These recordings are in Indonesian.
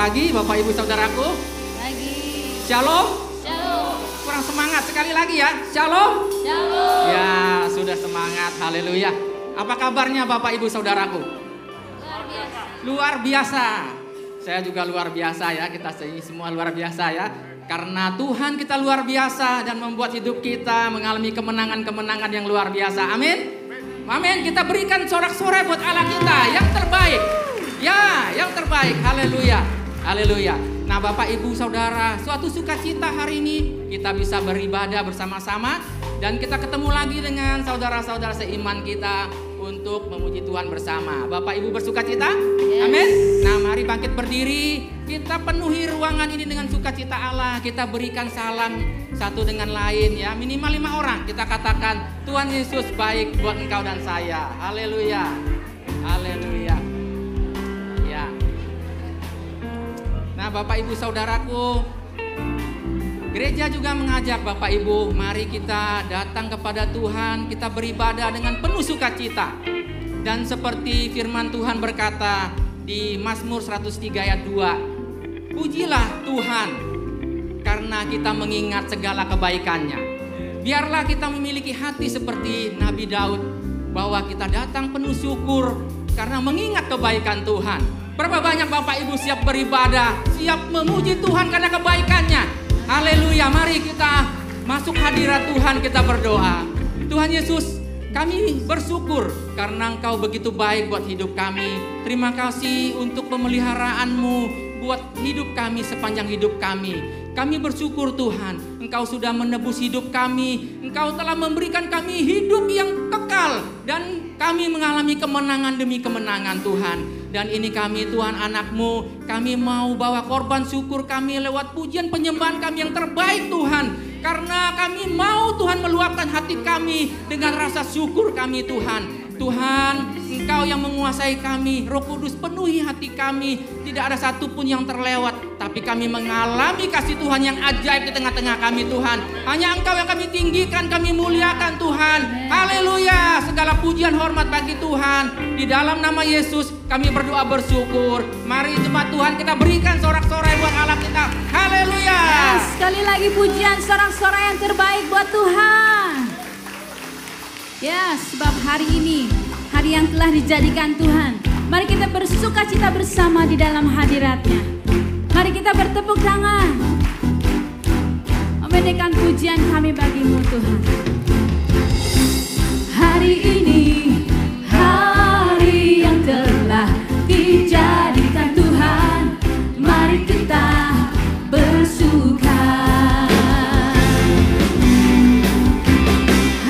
pagi Bapak Ibu Saudaraku. Pagi. Shalom. Shalom. Kurang semangat sekali lagi ya. Shalom. Shalom. Ya, sudah semangat. Haleluya. Apa kabarnya Bapak Ibu Saudaraku? Luar biasa. Luar biasa. Saya juga luar biasa ya. Kita semua luar biasa ya. Karena Tuhan kita luar biasa dan membuat hidup kita mengalami kemenangan-kemenangan yang luar biasa. Amin. Amin. Kita berikan sorak-sorai buat Allah kita yang terbaik. Ya, yang terbaik. Haleluya. Haleluya. Nah, Bapak Ibu Saudara, suatu sukacita hari ini kita bisa beribadah bersama-sama dan kita ketemu lagi dengan saudara-saudara seiman kita untuk memuji Tuhan bersama. Bapak Ibu bersukacita? Yes. Amin. Nah, mari bangkit berdiri. Kita penuhi ruangan ini dengan sukacita Allah. Kita berikan salam satu dengan lain ya. Minimal 5 orang. Kita katakan, Tuhan Yesus baik buat engkau dan saya. Haleluya. Haleluya. Ya. Nah, Bapak Ibu Saudaraku, gereja juga mengajak Bapak Ibu, mari kita datang kepada Tuhan, kita beribadah dengan penuh sukacita. Dan seperti firman Tuhan berkata di Mazmur 103 ayat 2, pujilah Tuhan karena kita mengingat segala kebaikannya. Biarlah kita memiliki hati seperti Nabi Daud, bahwa kita datang penuh syukur karena mengingat kebaikan Tuhan. Berapa banyak Bapak Ibu siap beribadah, siap memuji Tuhan karena kebaikannya. Haleluya, mari kita masuk hadirat Tuhan, kita berdoa. Tuhan Yesus, kami bersyukur karena Engkau begitu baik buat hidup kami. Terima kasih untuk pemeliharaanmu buat hidup kami sepanjang hidup kami. Kami bersyukur Tuhan, Engkau sudah menebus hidup kami. Engkau telah memberikan kami hidup yang kekal. Dan kami mengalami kemenangan demi kemenangan Tuhan. Dan ini kami Tuhan anak-Mu, kami mau bawa korban syukur kami lewat pujian penyembahan kami yang terbaik Tuhan. Karena kami mau Tuhan meluapkan hati kami dengan rasa syukur kami Tuhan. Tuhan, Engkau yang menguasai kami, Roh Kudus penuhi hati kami. Tidak ada satupun yang terlewat, tapi kami mengalami kasih Tuhan yang ajaib di tengah-tengah kami Tuhan. Hanya Engkau yang kami tinggikan, kami muliakan Tuhan. Haleluya, segala pujian hormat bagi Tuhan. Di dalam nama Yesus kami berdoa bersyukur. Mari jemaat Tuhan kita berikan sorak-sorai buat Allah kita. Haleluya. Sekali lagi pujian sorak-sorai yang terbaik buat Tuhan. Ya, sebab hari ini, hari yang telah dijadikan Tuhan. Mari kita bersukacita bersama di dalam hadirat-Nya. Mari kita bertepuk tangan. Memendekkan pujian kami bagi-Mu Tuhan. Hari ini, hari yang telah dijadikan Tuhan. Mari kita bersuka.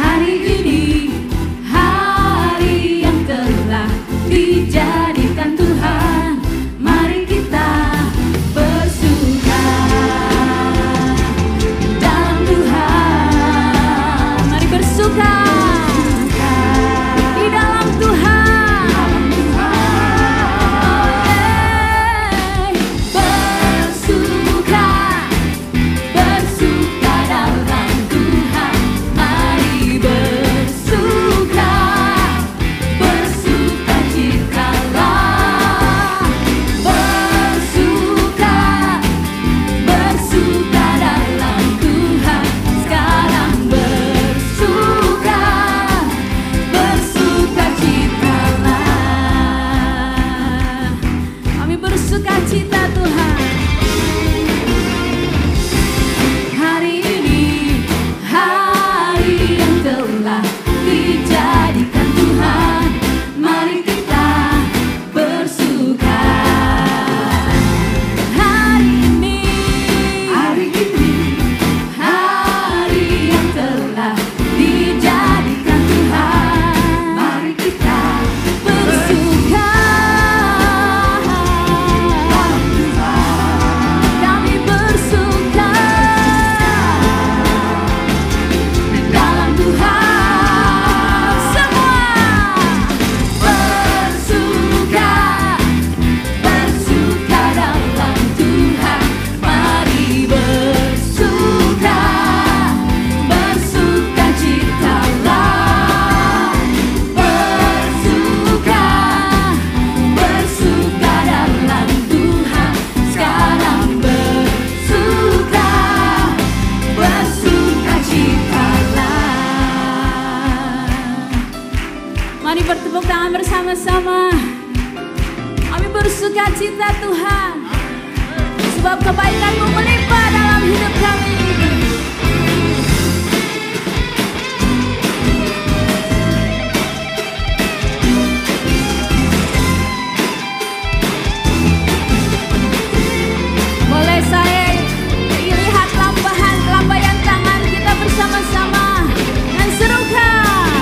Hari ini, hari yang telah dijadikan Tuhan. Mari kita bersuka dalam Tuhan. Mari bersuka di dalam Tuhan. Bersuka, bersuka dalam Tuhan. Mari bersuka, bersuka citalah. bersukacita Tuhan, sebab kebaikan-Mu melimpah dalam hidup kami. Boleh saya lihat lambaian tangan kita bersama-sama dan serukan.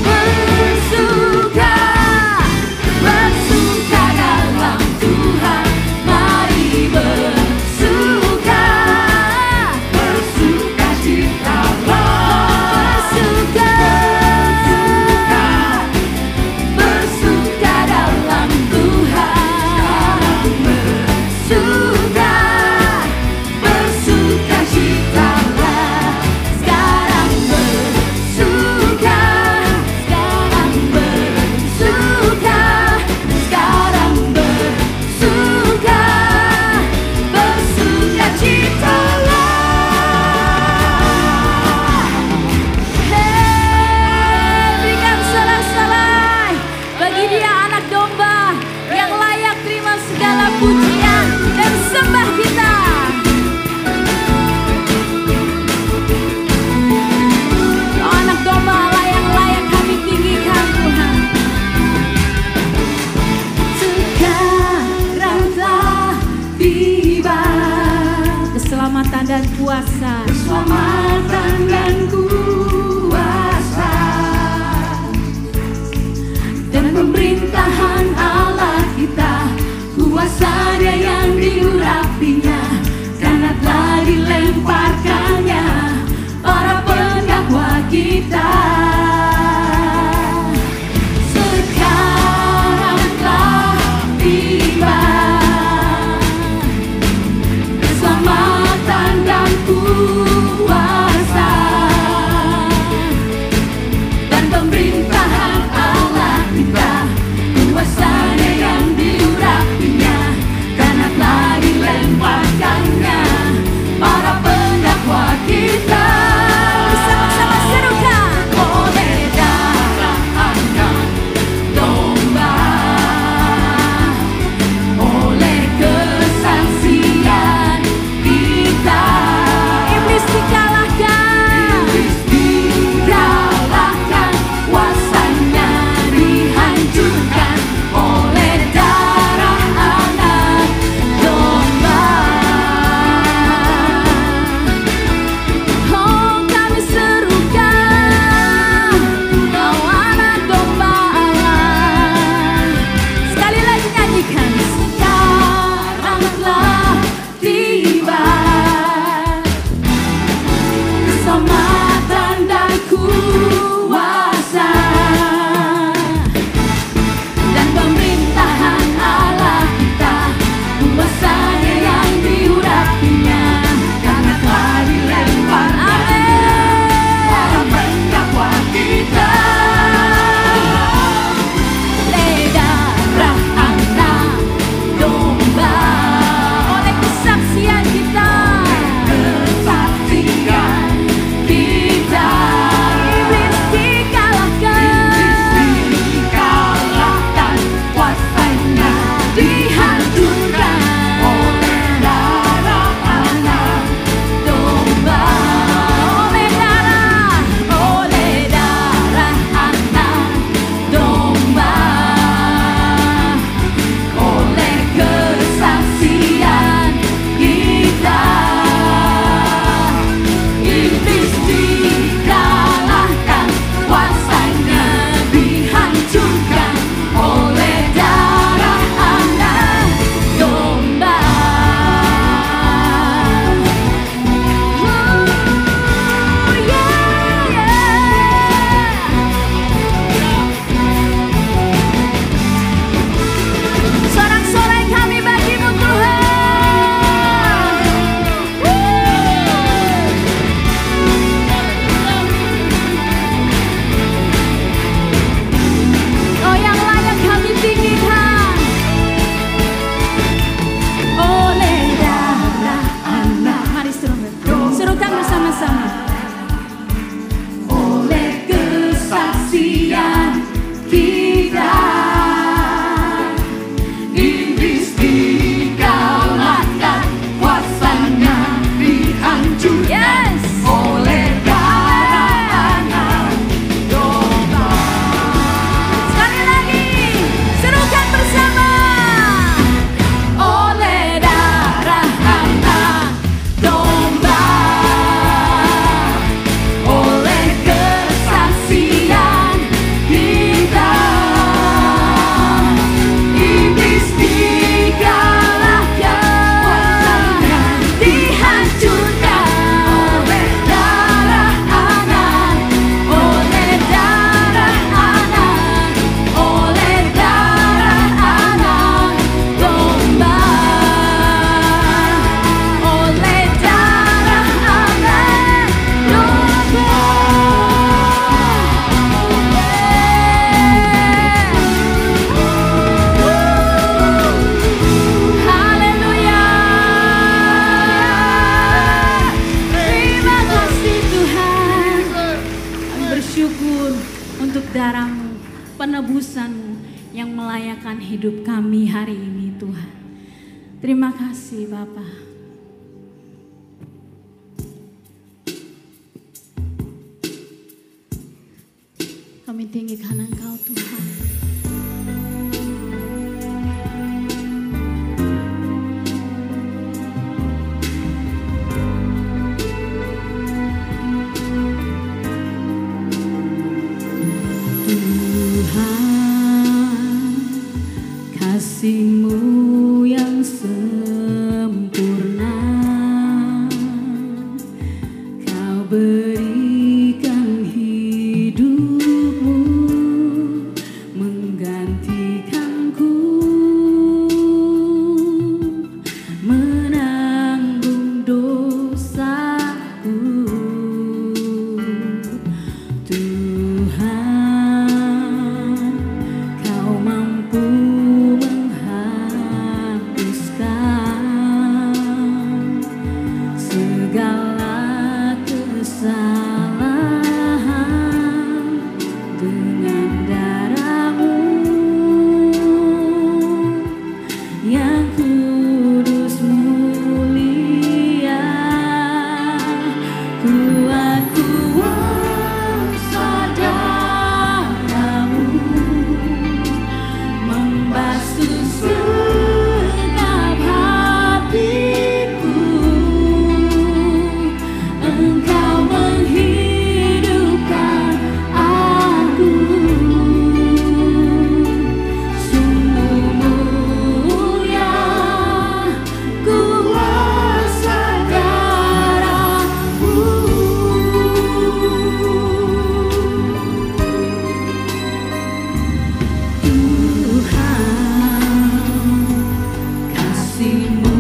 Bersuka, bersuka dalam Tuhan, mari bersuka, bersuka citalah, bersuka, bersuka dalam Tuhan, bersuka, bersuka citalah, sekarang bersuka, sekarang bersuka, sekarang bersuka, bersuka citalah. Hei, berikan sorak-sorai bagi Dia anak domba yang layak terima segala pujian dan sembah kita. Oh, anak domba Allah yang layak kami tinggikan Tuhan. Sekarang telah tiba keselamatan dan kuasa, keselamatan dan kuasa, dan pemerintahan Allah kita, kuasa-Nya yang diurapinya, karena telah dilemparkannya para pendakwa kita. Sekarang telah tiba keselamatan dan kuasa, dan pemerintahan Allah kita, kuasa kami hari ini Tuhan. Terima kasih Bapa. Kami tinggikan Engkau Tuhan. Kasih-Mu yang sempurna Kau berikan hidup-Mu menggantikanku, menanggung dosaku. Tuhan, Kau mampu segala kesalahan dengan darah-Mu yang kudus mulia. Kuat kuasa darah-Mu membasuh segenap hatiku. Engkau menghidupkan aku, sungguh mulia kuasa darah-Mu. Tuhan, kasih-Mu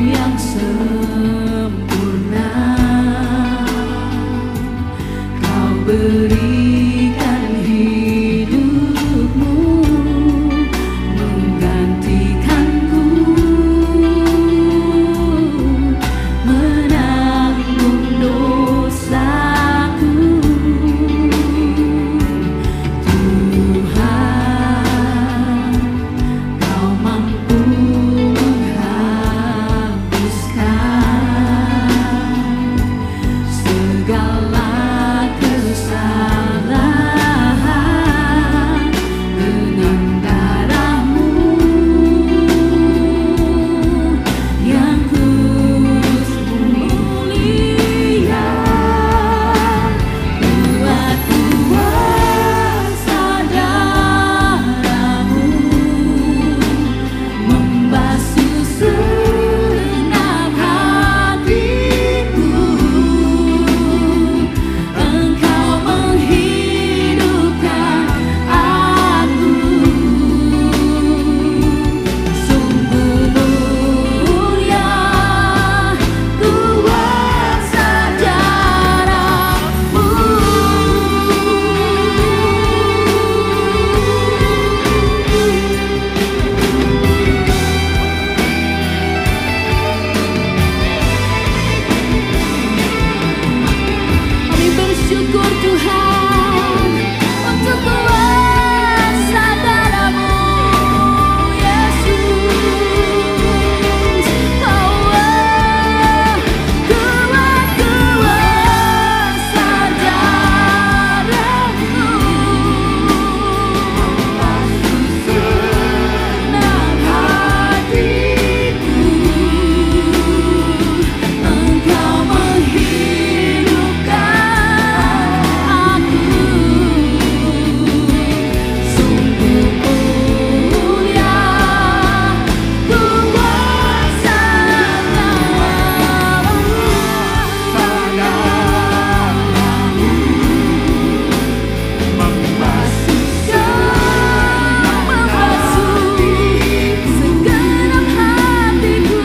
yang sempurna Kau berikan hidup-Mu menggantikanku, menanggung dosaku. Tuhan, Kau mampu menghapuskan segala kesalahan dengan darah-Mu yang kudus mulia. Kuat kuasa darah-Mu membasuh segenap hatiku. Engkau menghidupkan aku, sungguh mulia kuasa darah-Mu. Kami bersyukur Tuhan untuk kuasa darah-Mu, Yesus. Kau kuat kuasa darah-Mu membasuh segenap hatiku. Engkau menghidupkan aku, sungguh mulia kuasa darah-Mu. Membasuh segenap hatiku.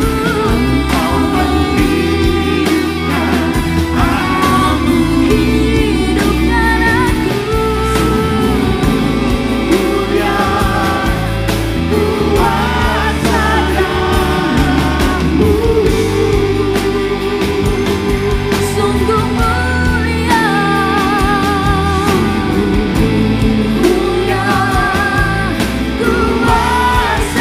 Engkau menghidupkan aku, mulia kuasa darah-Mu. Sungguh mulia kuasa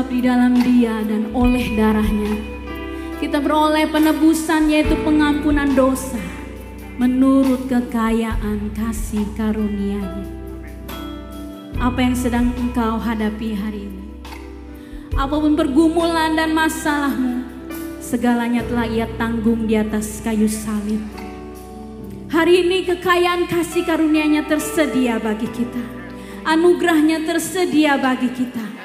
Sebab di dalam Dia dan oleh darahnya kita beroleh penebusan, yaitu pengampunan dosa menurut kekayaan kasih karunia-Nya. Apa yang sedang engkau hadapi hari ini, apapun pergumulan dan masalahmu, segalanya telah Ia tanggung di atas kayu salib. Hari ini kekayaan kasih karunia-Nya tersedia bagi kita. Anugerahnya tersedia bagi kita.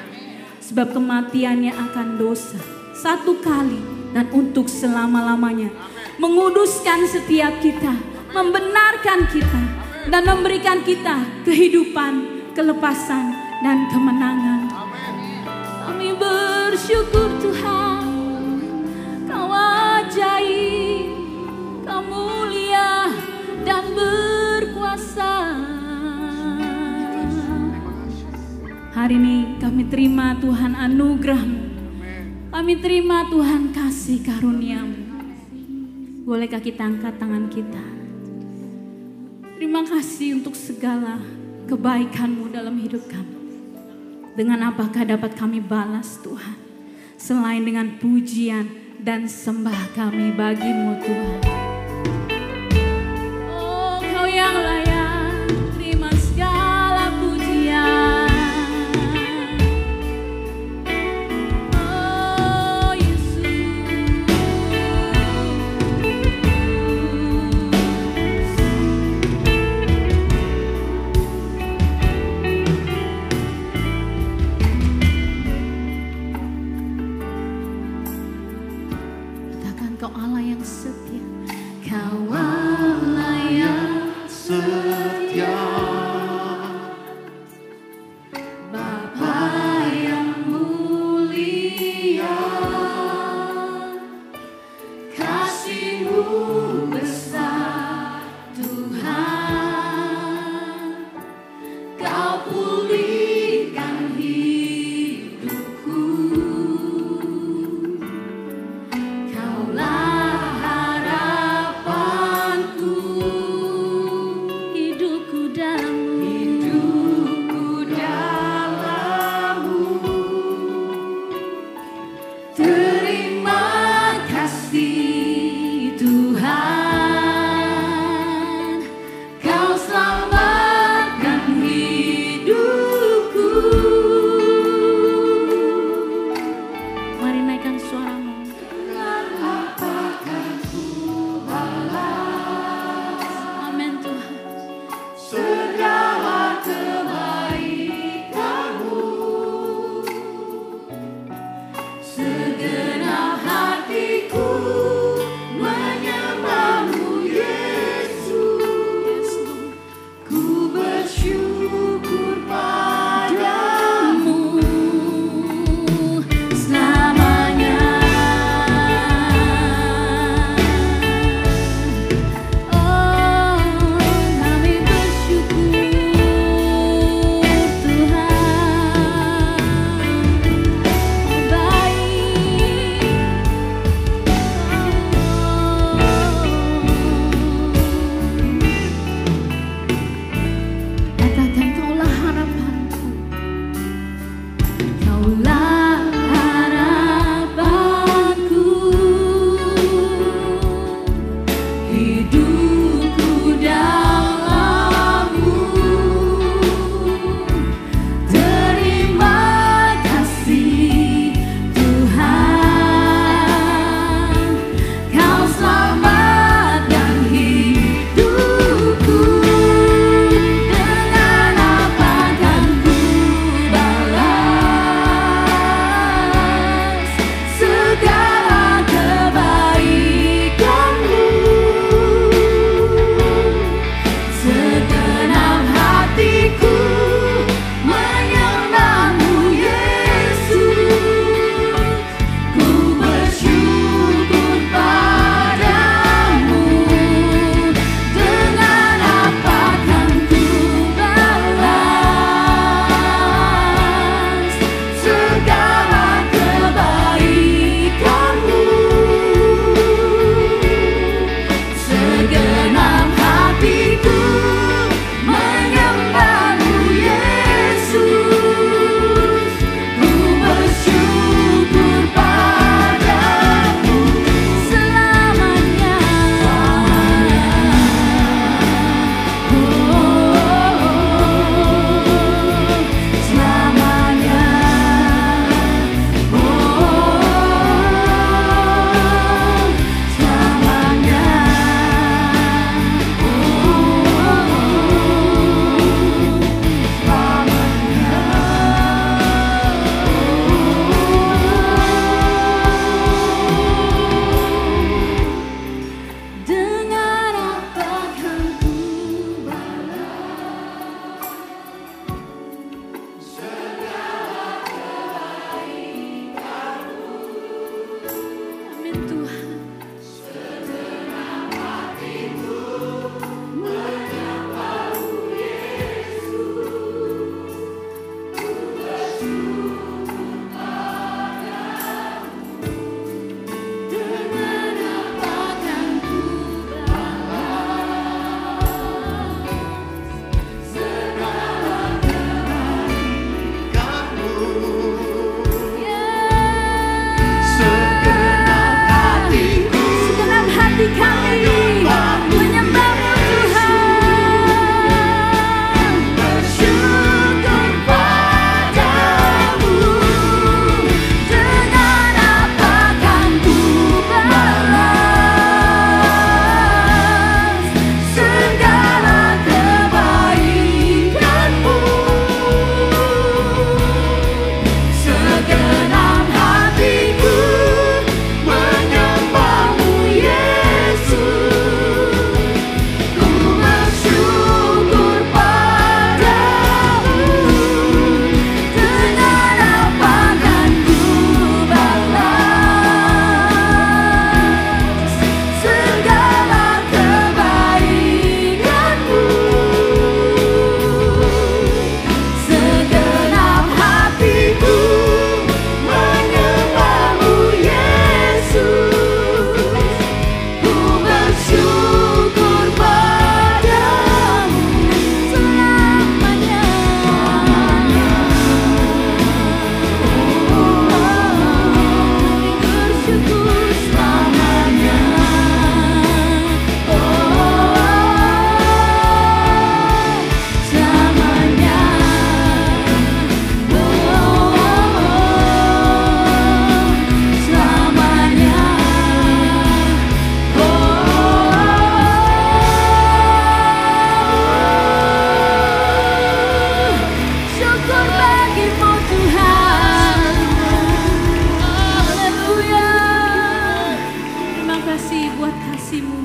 Sebab kematiannya akan dosa satu kali dan untuk selama-lamanya, menguduskan setiap kita, membenarkan kita, dan memberikan kita kehidupan, kelepasan, dan kemenangan. Kami bersyukur Tuhan, Kau ajaib, Kau mulia dan berkuasa. Hari ini kami terima Tuhan anugerah-Mu, kami terima Tuhan kasih karunia-Mu. Bolehkah kita angkat tangan kita? Terima kasih untuk segala kebaikan-Mu dalam hidup kami. Dengan apakah dapat kami balas Tuhan, selain dengan pujian dan sembah kami bagi-Mu Tuhan. Oh, Kau yang layak terima segala pujian. Oh Yesus, katakan Kau Allah yang setia.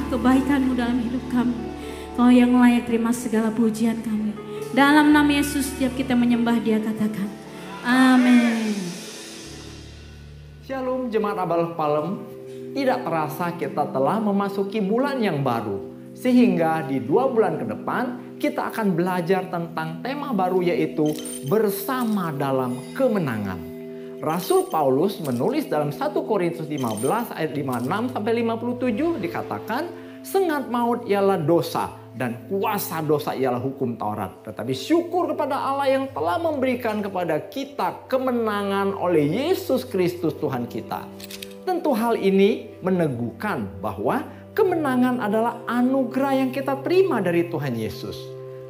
kebaikan-Mu dalam hidup kami. Kau yang layak terima segala pujian kami. Dalam nama Yesus setiap kita menyembah Dia, katakan amin. Shalom Jemaat Abalok Palem. Tidak terasa kita telah memasuki bulan yang baru. Sehingga di 2 bulan ke depan kita akan belajar tentang tema baru, yaitu bersama dalam kemenangan. Rasul Paulus menulis dalam 1 Korintus 15 ayat 56 sampai 57 dikatakan, sengat maut ialah dosa dan kuasa dosa ialah hukum Taurat. Tetapi syukur kepada Allah yang telah memberikan kepada kita kemenangan oleh Yesus Kristus Tuhan kita. Tentu hal ini meneguhkan bahwa kemenangan adalah anugerah yang kita terima dari Tuhan Yesus.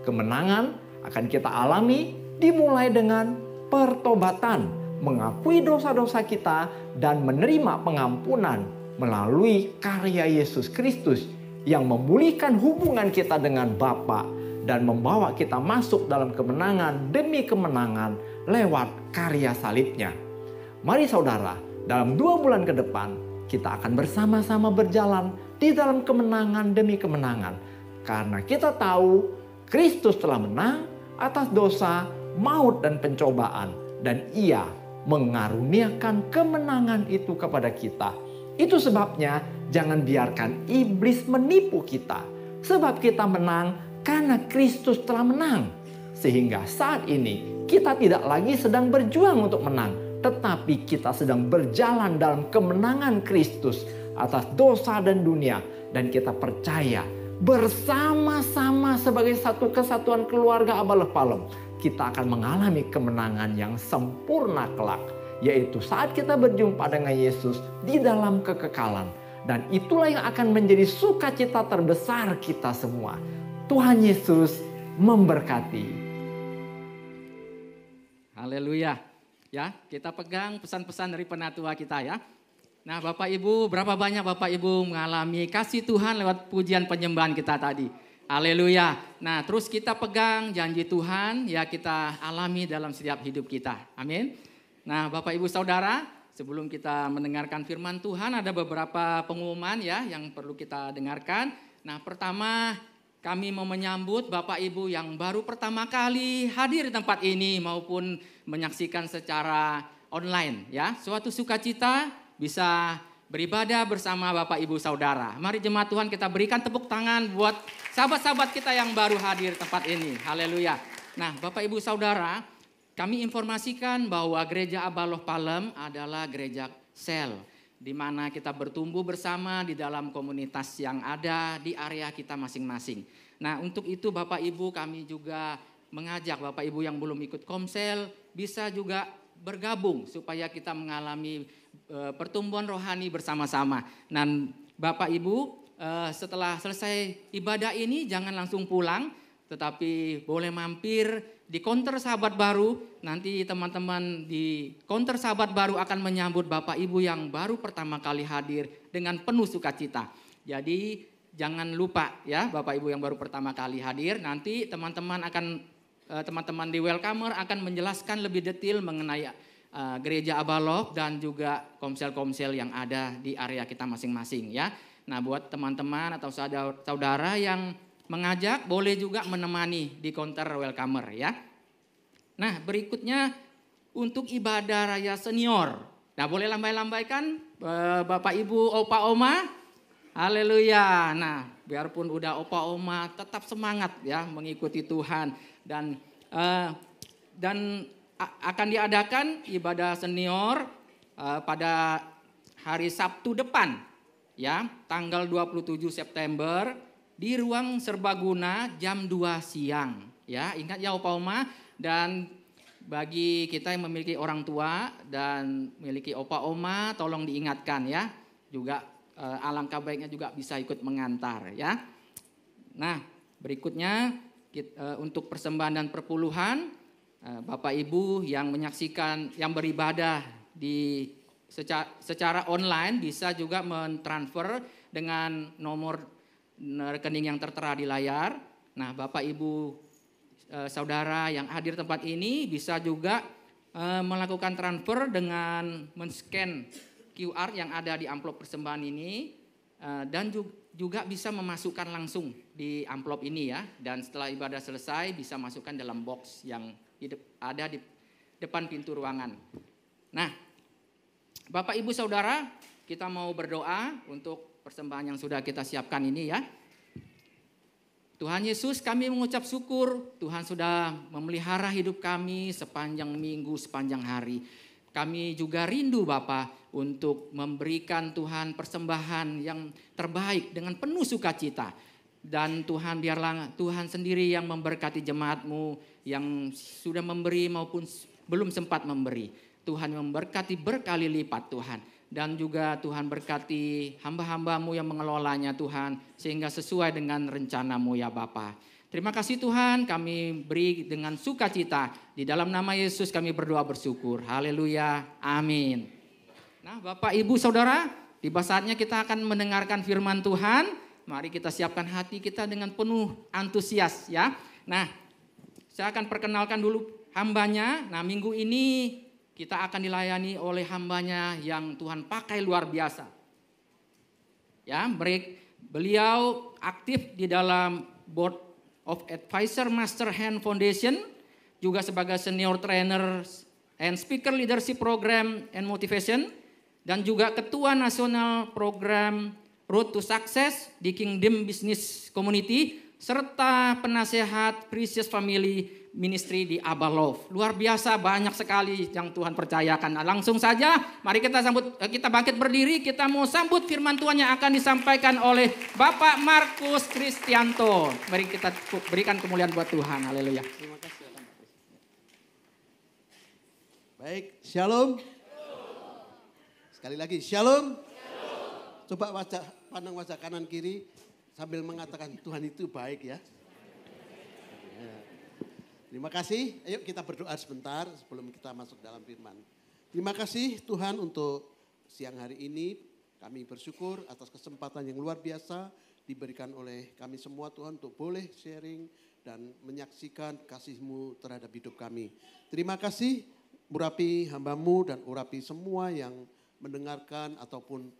Kemenangan akan kita alami dimulai dengan pertobatan, mengakui dosa-dosa kita dan menerima pengampunan melalui karya Yesus Kristus yang memulihkan hubungan kita dengan Bapa dan membawa kita masuk dalam kemenangan demi kemenangan lewat karya salibnya. Mari saudara, dalam 2 bulan ke depan kita akan bersama-sama berjalan di dalam kemenangan demi kemenangan. Karena kita tahu Kristus telah menang atas dosa, maut dan pencobaan. Dan Ia mengaruniakan kemenangan itu kepada kita. Itu sebabnya jangan biarkan iblis menipu kita. Sebab kita menang karena Kristus telah menang. Sehingga saat ini kita tidak lagi sedang berjuang untuk menang. Tetapi kita sedang berjalan dalam kemenangan Kristus atas dosa dan dunia. Dan kita percaya bersama-sama sebagai satu kesatuan keluarga Abalok Palem, kita akan mengalami kemenangan yang sempurna kelak. Yaitu saat kita berjumpa dengan Yesus di dalam kekekalan. Dan itulah yang akan menjadi sukacita terbesar kita semua. Tuhan Yesus memberkati. Haleluya. Ya, kita pegang pesan-pesan dari penatua kita ya. Nah Bapak Ibu, berapa banyak Bapak Ibu mengalami kasih Tuhan lewat pujian penyembahan kita tadi. Haleluya. Nah terus kita pegang janji Tuhan ya, kita alami dalam setiap hidup kita. Amin. Nah Bapak Ibu Saudara, sebelum kita mendengarkan firman Tuhan ada beberapa pengumuman ya yang perlu kita dengarkan. Nah pertama, kami mau menyambut Bapak Ibu yang baru pertama kali hadir di tempat ini maupun menyaksikan secara online ya. Suatu sukacita bisa beribadah bersama Bapak Ibu Saudara. Mari jemaat Tuhan kita berikan tepuk tangan buat sahabat-sahabat kita yang baru hadir di tempat ini. Haleluya. Nah Bapak Ibu Saudara, kami informasikan bahwa Gereja Abalok Palem adalah gereja sel, di mana kita bertumbuh bersama di dalam komunitas yang ada di area kita masing-masing. Nah untuk itu Bapak Ibu kami juga mengajak Bapak Ibu yang belum ikut komsel bisa juga bergabung supaya kita mengalami pertumbuhan rohani bersama-sama. Dan Bapak Ibu setelah selesai ibadah ini jangan langsung pulang, tetapi boleh mampir di Counter Sahabat Baru. Nanti teman-teman di Counter Sahabat Baru akan menyambut Bapak Ibu yang baru pertama kali hadir dengan penuh sukacita. Jadi jangan lupa ya Bapak Ibu yang baru pertama kali hadir. Nanti teman-teman di welcomer akan menjelaskan lebih detail mengenai gereja Abalok dan juga komsel-komsel yang ada di area kita masing-masing ya. Nah buat teman-teman atau saudara yang mengajak boleh juga menemani di counter welcomer ya. Nah berikutnya untuk ibadah raya senior. Nah boleh lambai-lambaikan Bapak Ibu Opa Oma. Haleluya. Nah biarpun udah Opa Oma tetap semangat ya mengikuti Tuhan. Dan akan diadakan ibadah senior pada hari Sabtu depan ya, tanggal 27 September di ruang serbaguna jam 2 siang ya. Ingat ya Opa Oma, dan bagi kita yang memiliki orang tua dan memiliki Opa Oma tolong diingatkan ya. Juga alangkah baiknya juga bisa ikut mengantar ya. Nah, berikutnya untuk persembahan dan perpuluhan, Bapak Ibu yang menyaksikan, yang beribadah di secara online bisa juga mentransfer dengan nomor rekening yang tertera di layar. Nah Bapak Ibu Saudara yang hadir tempat ini bisa juga melakukan transfer dengan men-scan QR yang ada di amplop persembahan ini. Dan juga juga bisa memasukkan langsung di amplop ini ya. Dan setelah ibadah selesai bisa masukkan dalam box yang ada di depan pintu ruangan. Nah, Bapak Ibu Saudara, kita mau berdoa untuk persembahan yang sudah kita siapkan ini ya. Tuhan Yesus, kami mengucap syukur Tuhan sudah memelihara hidup kami sepanjang minggu, sepanjang hari. Kami juga rindu Bapa untuk memberikan Tuhan persembahan yang terbaik dengan penuh sukacita. Dan Tuhan, biarlah Tuhan sendiri yang memberkati jemaat-Mu yang sudah memberi maupun belum sempat memberi. Tuhan memberkati berkali lipat Tuhan. Dan juga Tuhan berkati hamba-hamba-Mu yang mengelolanya Tuhan, sehingga sesuai dengan rencana-Mu ya Bapa. Terima kasih Tuhan, kami beri dengan sukacita. Di dalam nama Yesus kami berdoa bersyukur. Haleluya, amin. Nah Bapak Ibu Saudara, tiba saatnya kita akan mendengarkan firman Tuhan. Mari kita siapkan hati kita dengan penuh antusias ya. Nah, saya akan perkenalkan dulu hambanya. Nah minggu ini kita akan dilayani oleh hambanya yang Tuhan pakai luar biasa. Ya, beliau aktif di dalam Board of Advisor Master Hand Foundation, juga sebagai Senior Trainer and Speaker Leadership Program and Motivation, dan juga Ketua Nasional Program Road to Success di Kingdom Business Community, serta penasehat Precious Family Ministry di Abba Love. Luar biasa, banyak sekali yang Tuhan percayakan. Nah, langsung saja mari kita bangkit berdiri, kita mau sambut firman Tuhan yang akan disampaikan oleh Bapak Markus Kristianto. Mari kita berikan kemuliaan buat Tuhan. Haleluya. Terima kasih. Baik, shalom. Sekali lagi, shalom. Coba pandang wajah kanan kiri sambil mengatakan Tuhan itu baik ya. Terima kasih. Ayo kita berdoa sebentar sebelum kita masuk dalam firman. Terima kasih Tuhan untuk siang hari ini. Kami bersyukur atas kesempatan yang luar biasa diberikan oleh kami semua Tuhan untuk boleh sharing dan menyaksikan kasih-Mu terhadap hidup kami. Terima kasih urapi hamba-Mu dan urapi semua yang mendengarkan ataupun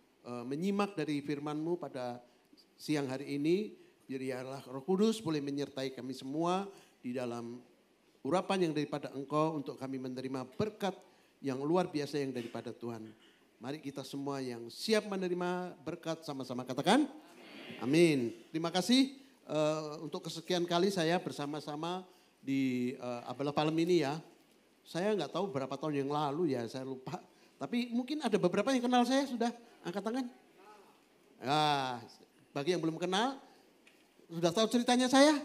menyimak dari firman-Mu pada siang hari ini. Biarlah Roh Kudus boleh menyertai kami semua di dalam urapan yang daripada Engkau untuk kami menerima berkat yang luar biasa yang daripada Tuhan. Mari kita semua yang siap menerima berkat sama-sama katakan amin. Terima kasih untuk kesekian kali saya bersama-sama di Abba Love Palem ini ya. Saya nggak tahu berapa tahun yang lalu ya, saya lupa. Tapi mungkin ada beberapa yang kenal saya, sudah angkat tangan. Nah, bagi yang belum kenal, sudah tahu ceritanya saya?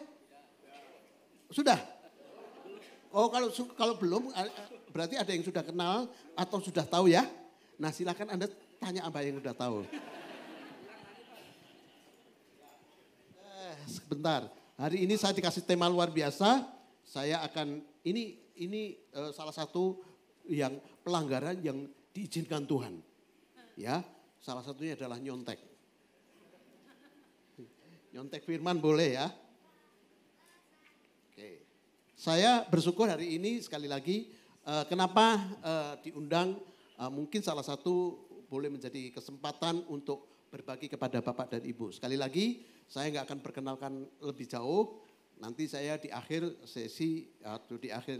Sudah? Oh kalau belum berarti ada yang sudah kenal atau sudah tahu ya. Nah silakan Anda tanya apa yang sudah tahu. Sebentar, hari ini saya dikasih tema luar biasa. Saya akan, ini salah satu yang pelanggaran yang diizinkan Tuhan. Ya, salah satunya adalah nyontek. Nyontek firman boleh ya. Oke. Saya bersyukur hari ini sekali lagi kenapa diundang, mungkin salah satu boleh menjadi kesempatan untuk berbagi kepada Bapak dan Ibu. Sekali lagi saya nggak akan perkenalkan lebih jauh, nanti saya di akhir sesi atau di akhir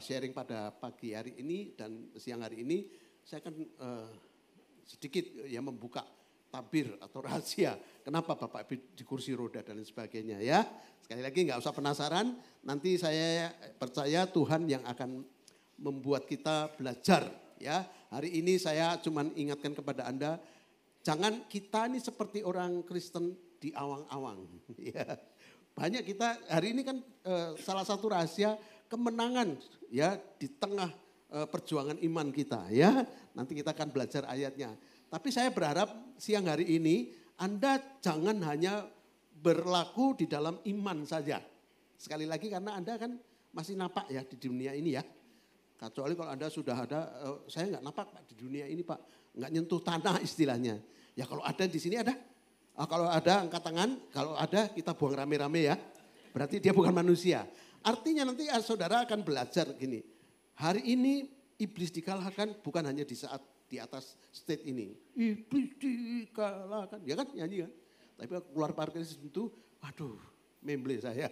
sharing pada pagi hari ini dan siang hari ini, saya akan sedikit ya membuka tabir atau rahasia kenapa Bapak di kursi roda dan lain sebagainya ya. Sekali lagi nggak usah penasaran, nanti saya percaya Tuhan yang akan membuat kita belajar ya. Hari ini saya cuma ingatkan kepada Anda, jangan kita ini seperti orang Kristen di awang-awang. Ya. Banyak kita hari ini kan salah satu rahasia kemenangan ya di tengah perjuangan iman kita ya. Nanti kita akan belajar ayatnya. Tapi saya berharap siang hari ini Anda jangan hanya berlaku di dalam iman saja. Sekali lagi karena Anda kan masih napak ya di dunia ini ya. Kecuali kalau Anda sudah ada, saya nggak napak Pak di dunia ini Pak. Nggak nyentuh tanah istilahnya. Ya kalau ada di sini ada. Kalau ada angkat tangan, kalau ada kita buang rame-rame ya. Berarti dia bukan manusia. Artinya nanti saudara akan belajar gini. Hari ini iblis dikalahkan bukan hanya di saat di atas stage ini. Iblis dikalahkan, ya kan nyanyi kan. Tapi keluar parkir itu, waduh, memble saya.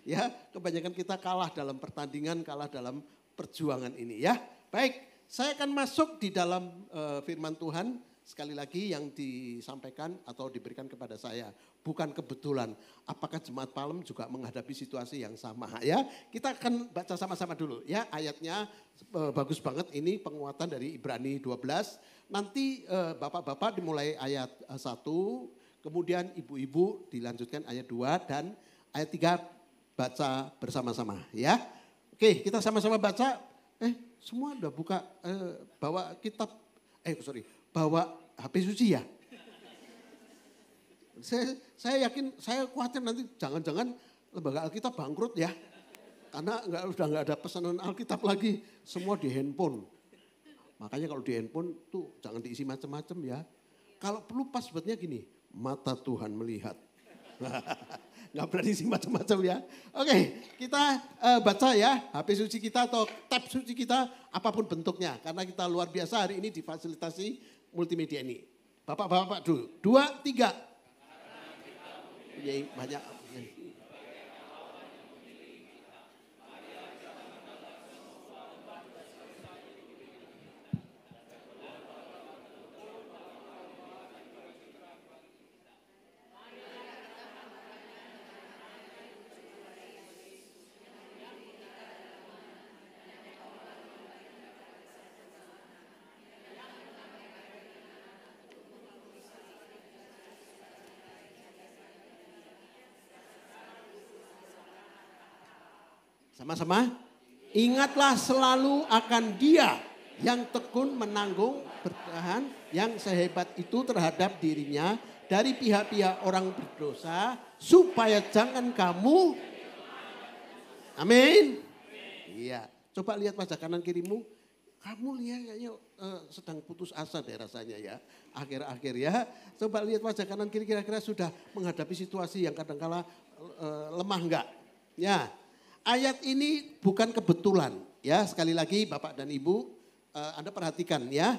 Ya, kebanyakan kita kalah dalam pertandingan, kalah dalam perjuangan ini ya. Baik, saya akan masuk di dalam firman Tuhan sekali lagi yang disampaikan atau diberikan kepada saya. Bukan kebetulan, apakah Jemaat Palem juga menghadapi situasi yang sama ya. Kita akan baca sama-sama dulu ya, ayatnya bagus banget ini penguatan dari Ibrani 12. Nanti bapak-bapak dimulai ayat 1, kemudian ibu-ibu dilanjutkan ayat 2 dan ayat 3 baca bersama-sama ya. Oke, kita sama-sama baca. Semua udah buka bawa kitab, bawa HP suci ya. Saya yakin, saya khawatir nanti jangan-jangan lembaga Alkitab bangkrut ya. Karena udah nggak ada pesanan Alkitab lagi, semua di handphone. Makanya kalau di handphone tuh jangan diisi macam-macam ya. Kalau perlu passwordnya gini, mata Tuhan melihat. Nggak berani isi macam-macam ya. Oke, kita baca ya HP suci kita atau tab suci kita apapun bentuknya. Karena kita luar biasa hari ini difasilitasi multimedia ini. Bapak-bapak dulu, 2, 3. Ya, banyak. Sama-sama, ingatlah selalu akan Dia yang tekun menanggung bertahan yang sehebat itu terhadap dirinya dari pihak-pihak orang berdosa supaya jangan kamu, amin. Iya, coba lihat wajah kanan kirimu, kamu lihat kayaknya sedang putus asa deh rasanya ya, akhir-akhir ya. Coba lihat wajah kanan kiri kira-kira sudah menghadapi situasi yang kadang-kala lemah enggak? Ya. Ayat ini bukan kebetulan ya, sekali lagi Bapak dan Ibu Anda perhatikan ya,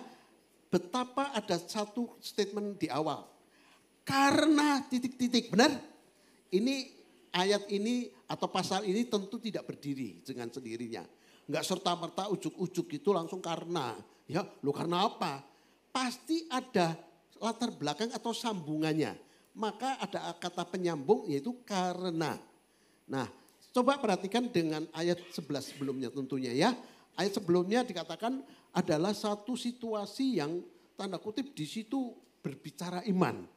betapa ada satu statement di awal. Karena titik-titik, benar? Ini ayat ini atau pasal ini tentu tidak berdiri dengan sendirinya. Enggak serta-merta ujuk-ujuk gitu langsung karena. Ya, lo karena apa? Pasti ada latar belakang atau sambungannya. Maka ada kata penyambung yaitu karena. Nah, coba perhatikan dengan ayat 11 sebelumnya tentunya ya. Ayat sebelumnya dikatakan adalah satu situasi yang tanda kutip di situ berbicara iman.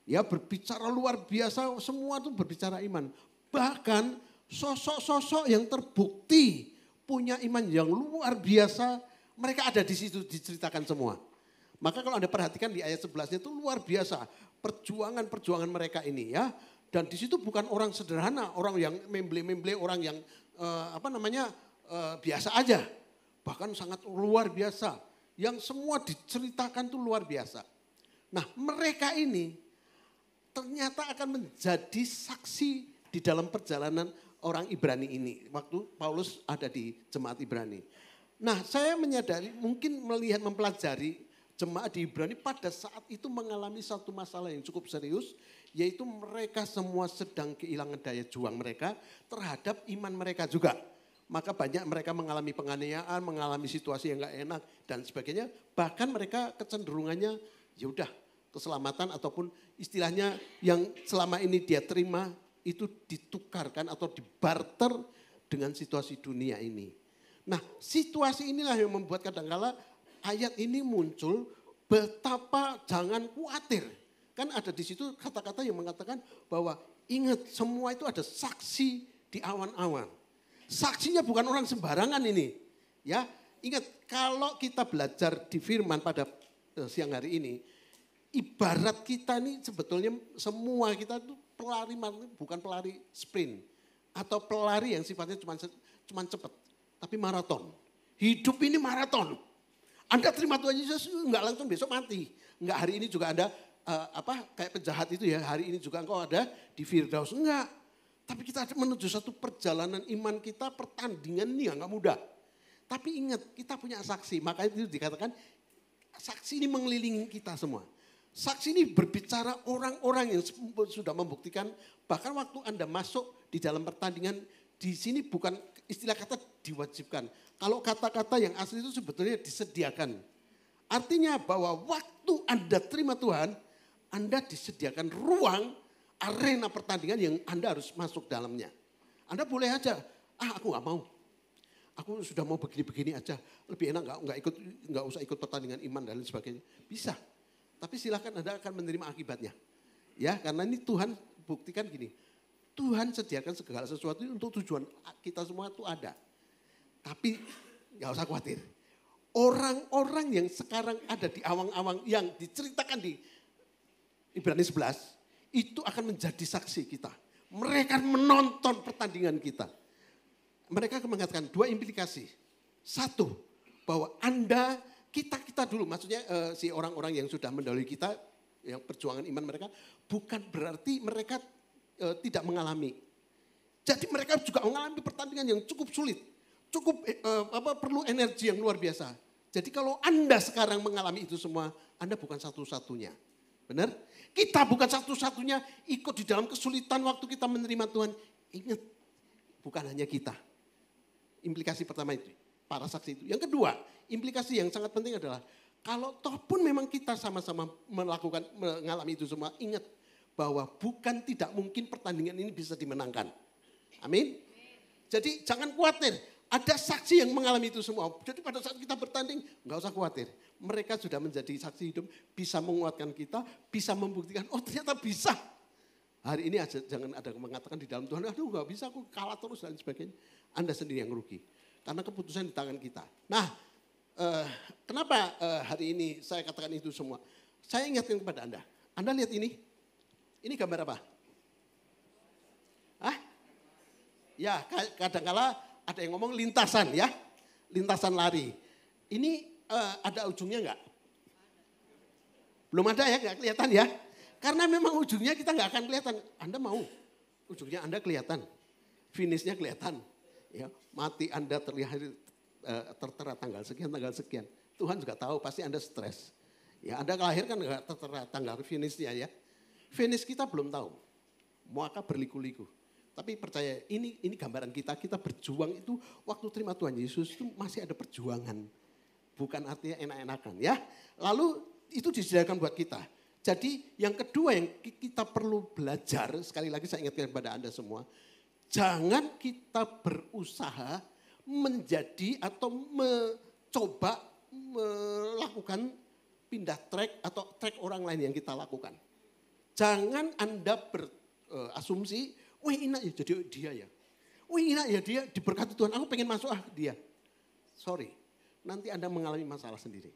Ya, berbicara luar biasa, semua itu berbicara iman. Bahkan sosok-sosok yang terbukti punya iman yang luar biasa, mereka ada di situ diceritakan semua. Maka kalau Anda perhatikan di ayat 11 itu luar biasa perjuangan-perjuangan mereka ini ya. Dan di situ bukan orang sederhana, orang yang memble-memble, orang yang biasa aja. Bahkan sangat luar biasa. Yang semua diceritakan itu luar biasa. Nah, mereka ini ternyata akan menjadi saksi di dalam perjalanan orang Ibrani ini. Waktu Paulus ada di jemaat Ibrani. Nah, saya menyadari, mungkin melihat, mempelajari jemaat di Ibrani pada saat itu mengalami satu masalah yang cukup serius. Yaitu mereka semua sedang kehilangan daya juang mereka terhadap iman mereka juga. Maka banyak mereka mengalami penganiayaan, mengalami situasi yang gak enak dan sebagainya. Bahkan mereka kecenderungannya ya udah keselamatan ataupun istilahnya yang selama ini dia terima itu ditukarkan atau dibarter dengan situasi dunia ini. Nah, situasi inilah yang membuat kadang-kala ayat ini muncul, betapa jangan khawatir. Kan ada di situ kata-kata yang mengatakan bahwa ingat semua itu ada saksi di awan-awan. Saksinya bukan orang sembarangan ini. Ya, ingat kalau kita belajar di firman pada siang hari ini, ibarat kita ini sebetulnya semua kita itu pelari, bukan pelari sprint atau pelari yang sifatnya cuma cepat, tapi maraton. Hidup ini maraton. Anda terima Tuhan Yesus enggak langsung besok mati. Enggak hari ini juga Anda kayak penjahat itu ya, hari ini juga engkau ada di Firdaus. Enggak. Tapi kita menuju satu perjalanan iman kita, pertandingan ini enggak mudah. Tapi ingat, kita punya saksi. Makanya itu dikatakan saksi ini mengelilingi kita semua. Saksi ini berbicara orang-orang yang sudah membuktikan, bahkan waktu Anda masuk di dalam pertandingan, di sini bukan istilah kata diwajibkan. Kalau kata-kata yang asli itu sebetulnya disediakan. Artinya bahwa waktu Anda terima Tuhan, Anda disediakan ruang, arena pertandingan yang Anda harus masuk dalamnya. Anda boleh aja, aku gak mau. Aku sudah mau begini-begini aja, lebih enak nggak usah ikut pertandingan iman dan lain sebagainya. Bisa. Tapi silakan Anda akan menerima akibatnya. Ya, karena ini Tuhan buktikan gini. Tuhan sediakan segala sesuatu untuk tujuan kita semua itu ada. Tapi nggak usah khawatir. Orang-orang yang sekarang ada di awang-awang yang diceritakan di Ibrani 11 itu akan menjadi saksi kita. Mereka menonton pertandingan kita. Mereka akan mengatakan dua implikasi. Satu, bahwa kita dulu, maksudnya si orang-orang yang sudah mendahului kita, yang perjuangan iman mereka, bukan berarti mereka tidak mengalami. Jadi mereka juga mengalami pertandingan yang cukup sulit, cukup perlu energi yang luar biasa. Jadi kalau Anda sekarang mengalami itu semua, Anda bukan satu-satunya. Benar? Kita bukan satu-satunya ikut di dalam kesulitan waktu kita menerima Tuhan. Ingat, bukan hanya kita. Implikasi pertama itu, para saksi itu. Yang kedua, implikasi yang sangat penting adalah kalau toh pun memang kita sama-sama mengalami itu semua, ingat bahwa bukan tidak mungkin pertandingan ini bisa dimenangkan. Amin. Jadi jangan khawatir, ada saksi yang mengalami itu semua. Jadi pada saat kita bertanding, nggak usah khawatir. Mereka sudah menjadi saksi hidup, bisa menguatkan kita, bisa membuktikan, oh ternyata bisa. Hari ini aja jangan ada yang mengatakan di dalam Tuhan, aduh nggak bisa, aku kalah terus dan sebagainya. Anda sendiri yang rugi. Karena keputusan di tangan kita. Nah, kenapa hari ini saya katakan itu semua? Saya ingatkan kepada Anda. Anda lihat ini. Ini gambar apa? Hah? Ya, kadang-kala ada yang ngomong lintasan ya. Lintasan lari. Ini ada ujungnya enggak? Belum ada ya, enggak kelihatan ya. Karena memang ujungnya kita enggak akan kelihatan. Anda mau ujungnya Anda kelihatan. Finishnya kelihatan. Ya, mati Anda terlihat tertera tanggal sekian. Tuhan juga tahu pasti Anda stres. Ya, Anda lahir kan enggak tertera tanggal finishnya ya. Finish kita belum tahu. Maka berliku-liku. Tapi percaya ini gambaran kita berjuang itu waktu terima Tuhan Yesus itu masih ada perjuangan. Bukan artinya enak-enakan ya. Lalu itu disediakan buat kita. Jadi yang kedua yang kita perlu belajar, sekali lagi saya ingatkan kepada Anda semua. Jangan kita berusaha menjadi atau mencoba melakukan pindah track atau track orang lain yang kita lakukan. Jangan Anda berasumsi, wah enak ya jadi dia ya. Wah enak ya dia diberkati Tuhan, aku pengen masuk dia. Sorry, nanti Anda mengalami masalah sendiri.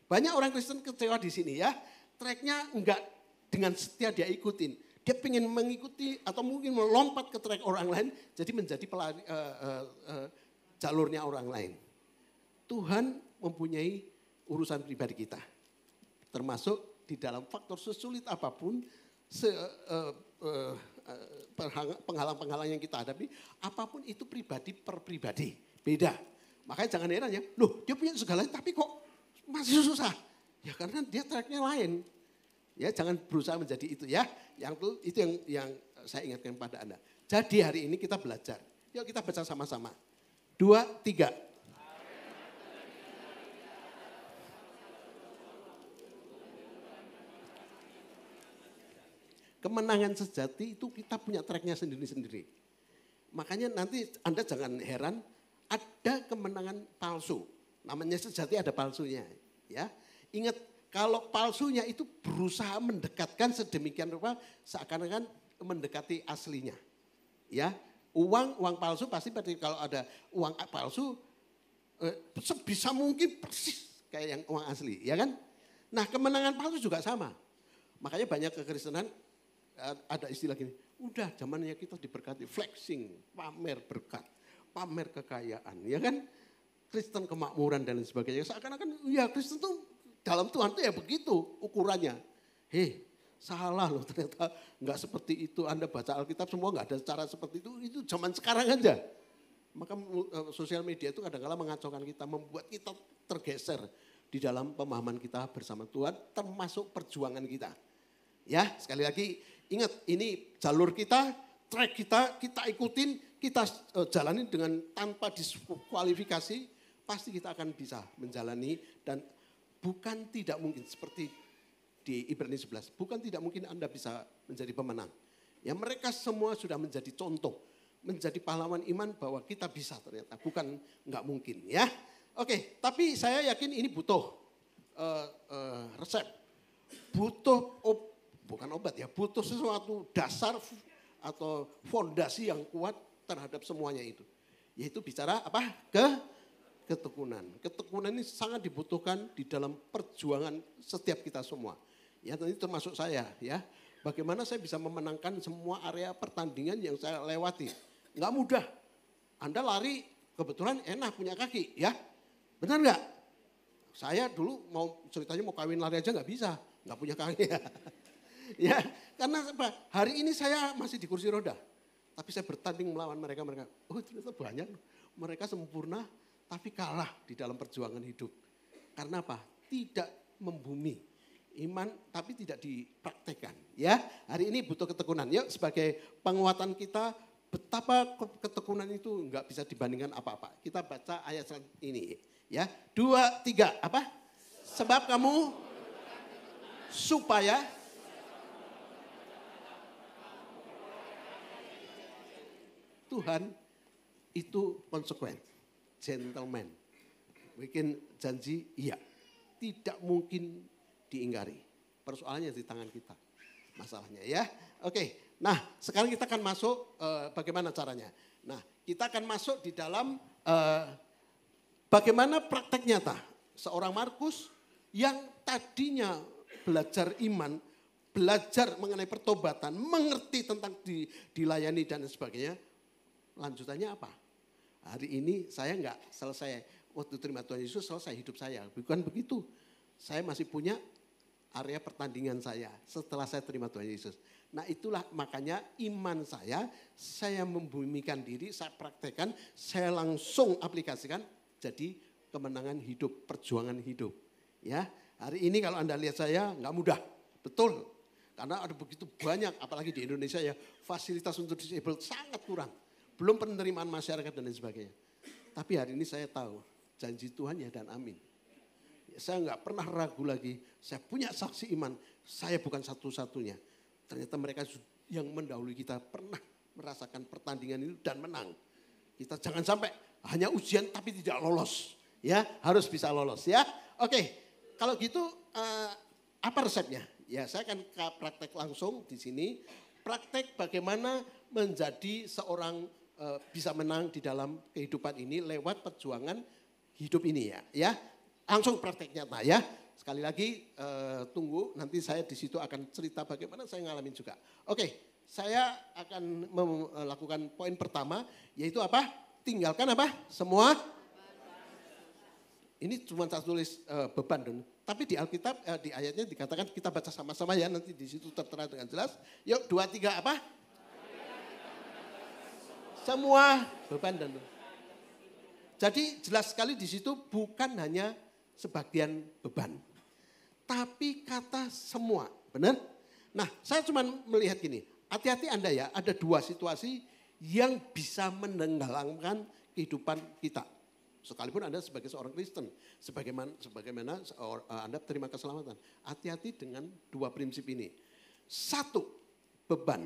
Banyak orang Kristen kecewa di sini ya, tracknya enggak dengan setia dia ikutin. Dia pengen mengikuti atau mungkin melompat ke track orang lain, jadi menjadi pelari, jalurnya orang lain. Tuhan mempunyai urusan pribadi kita. Termasuk di dalam faktor sesulit apapun, penghalang-penghalang yang kita hadapi, apapun itu pribadi per pribadi, beda. Makanya jangan heran ya, loh dia punya segalanya tapi kok masih susah. Ya karena dia tracknya lain. Ya jangan berusaha menjadi itu ya. Itu yang saya ingatkan pada Anda. Jadi hari ini kita belajar. Yuk kita baca sama-sama. 2, 3. Kemenangan sejati itu kita punya tracknya sendiri-sendiri. Makanya nanti Anda jangan heran ada kemenangan palsu. Namanya sejati ada palsunya. Ya, ingat kalau palsunya itu berusaha mendekatkan sedemikian rupa seakan-akan mendekati aslinya. Ya, uang palsu pasti kalau ada uang palsu sebisa mungkin persis kayak yang uang asli, ya kan? Nah, kemenangan palsu juga sama. Makanya banyak kekristenan ada istilah gini, udah zamannya kita diberkati, flexing, pamer berkat, pamer kekayaan, ya kan? Kristen kemakmuran dan lain sebagainya. Seakan-akan ya Kristen tuh dalam Tuhan tuh ya begitu ukurannya. Salah loh ternyata nggak seperti itu. Anda baca Alkitab semua nggak ada cara seperti itu zaman sekarang aja. Maka sosial media itu kadang-kadang mengacaukan kita, membuat kita tergeser. di dalam pemahaman kita bersama Tuhan, termasuk perjuangan kita. Ya, sekali lagi ingat, ini jalur kita, track kita ikutin, kita jalani dengan tanpa diskualifikasi, pasti kita akan bisa menjalani. Dan bukan tidak mungkin seperti di Ibrani 11, bukan tidak mungkin Anda bisa menjadi pemenang. Ya, mereka semua sudah menjadi contoh, menjadi pahlawan iman bahwa kita bisa ternyata, bukan nggak mungkin ya. Oke, tapi saya yakin ini butuh resep, butuh bukan obat ya, butuh sesuatu dasar atau fondasi yang kuat terhadap semuanya itu. Yaitu bicara apa? Ketekunan. Ketekunan ini sangat dibutuhkan di dalam perjuangan setiap kita semua. Ya, tadi termasuk saya ya. Bagaimana saya bisa memenangkan semua area pertandingan yang saya lewati. Enggak mudah. Anda lari kebetulan enak punya kaki ya. Benar enggak? Saya dulu ceritanya mau kawin lari aja enggak bisa. Enggak punya kaki ya. Ya, karena apa? Hari ini saya masih di kursi roda. Tapi saya bertanding melawan mereka. Oh, ternyata banyak. Mereka sempurna tapi kalah di dalam perjuangan hidup. Karena apa? Tidak membumi iman tapi tidak dipraktekkan. Ya, hari ini butuh ketekunan. Yuk, sebagai penguatan kita, betapa ketekunan itu enggak bisa dibandingkan apa-apa. Kita baca ayat ini. Ya, 2, 3, apa? Sebab kamu supaya Tuhan itu konsekuen, gentleman. Bikin janji, iya. Tidak mungkin diingkari. Persoalannya di tangan kita. Masalahnya ya. Oke, nah sekarang kita akan masuk bagaimana caranya. Nah, kita akan masuk di dalam bagaimana praktek nyata. Seorang Markus yang tadinya belajar iman, belajar mengenai pertobatan, mengerti tentang dilayani dan sebagainya. Lanjutannya apa? Hari ini saya enggak selesai waktu terima Tuhan Yesus selesai hidup saya. Bukan begitu. Saya masih punya area pertandingan saya setelah saya terima Tuhan Yesus. Nah, itulah makanya iman saya membumikan diri, saya praktekkan, saya langsung aplikasikan jadi kemenangan hidup, perjuangan hidup. Ya, hari ini kalau Anda lihat saya enggak mudah. Betul. Karena ada begitu banyak, apalagi di Indonesia ya, fasilitas untuk disable sangat kurang. Belum penerimaan masyarakat dan lain sebagainya. Tapi hari ini saya tahu janji Tuhan ya dan amin. Saya enggak pernah ragu lagi. Saya punya saksi iman. Saya bukan satu-satunya. Ternyata mereka yang mendahului kita pernah merasakan pertandingan itu dan menang. Kita jangan sampai hanya ujian tapi tidak lolos. Ya, harus bisa lolos ya. Oke, kalau gitu apa resepnya? Ya, saya akan praktek langsung di sini. Praktek bagaimana menjadi seorang bisa menang di dalam kehidupan ini lewat perjuangan hidup ini ya. Ya, langsung praktek nyata ya. Sekali lagi tunggu nanti saya di situ akan cerita bagaimana saya ngalamin juga. Oke, saya akan melakukan poin pertama yaitu apa? Tinggalkan apa? Semua. Ini cuma saya tulis beban dong. Tapi di Alkitab di ayatnya dikatakan kita baca sama-sama ya, nanti di situ tertera dengan jelas. Yuk 2, 3 apa? Semua beban dan jadi jelas sekali di situ bukan hanya sebagian beban. Tapi kata semua, benar? Nah, saya cuma melihat gini, hati-hati Anda ya, ada 2 situasi yang bisa menenggelamkan kehidupan kita. Sekalipun Anda sebagai seorang Kristen, sebagaimana Anda terima keselamatan. Hati-hati dengan 2 prinsip ini. 1, beban.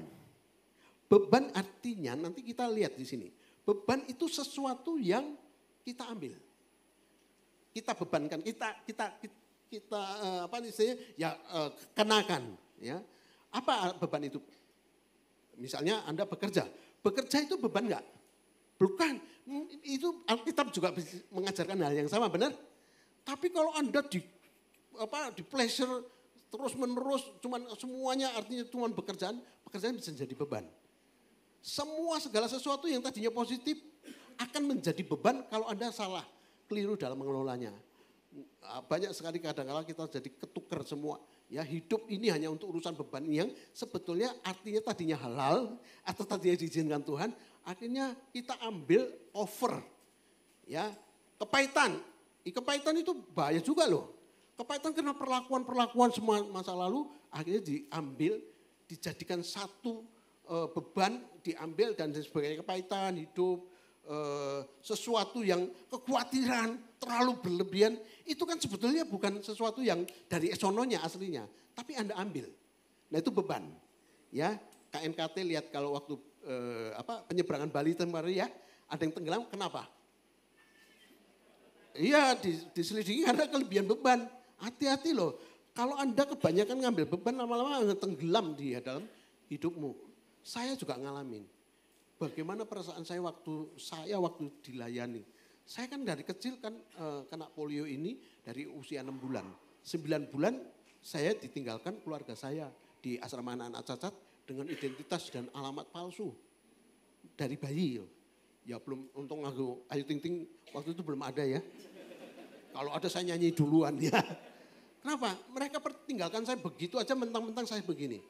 Beban artinya nanti kita lihat di sini. Beban itu sesuatu yang kita ambil. Kita bebankan, kita apa istilahnya ya kenakan ya. Apa beban itu? Misalnya Anda bekerja itu beban enggak? Bukan. Itu Alkitab juga mengajarkan hal yang sama, benar? Tapi kalau Anda di pleasure terus menerus cuman semuanya artinya cuman pekerjaan bisa jadi beban. Segala sesuatu yang tadinya positif akan menjadi beban kalau Anda salah, keliru dalam mengelolanya. Banyak sekali kadang-kadang kita jadi ketukar semua. Ya, hidup ini hanya untuk urusan beban yang sebetulnya artinya tadinya halal atau tadinya diizinkan Tuhan, akhirnya kita ambil over. Ya, kepahitan Kepahitan itu bahaya juga loh. Kepahitan karena perlakuan semua masa lalu akhirnya diambil, dijadikan satu beban, diambil dan sebagainya. Kepahitan hidup, sesuatu yang kekhawatiran, terlalu berlebihan. Itu kan sebetulnya bukan sesuatu yang dari sononya aslinya, tapi Anda ambil. Nah itu beban. Ya, KNKT lihat kalau waktu penyeberangan Bali kemarin ya, ada yang tenggelam, kenapa? Iya, diselidiki karena kelebihan beban. Hati-hati loh, kalau Anda kebanyakan ngambil beban lama-lama tenggelam di dalam hidupmu. Saya juga ngalamin. Bagaimana perasaan saya waktu dilayani. Saya kan dari kecil kan kena polio ini dari usia 6 bulan. 9 bulan saya ditinggalkan keluarga saya di asrama anak-anak cacat dengan identitas dan alamat palsu. Dari bayi. Ya belum, untung aku, Ayu Ting Ting waktu itu belum ada ya. Kalau ada saya nyanyi duluan ya. Kenapa? Mereka tinggalkan saya begitu aja mentang-mentang saya begini.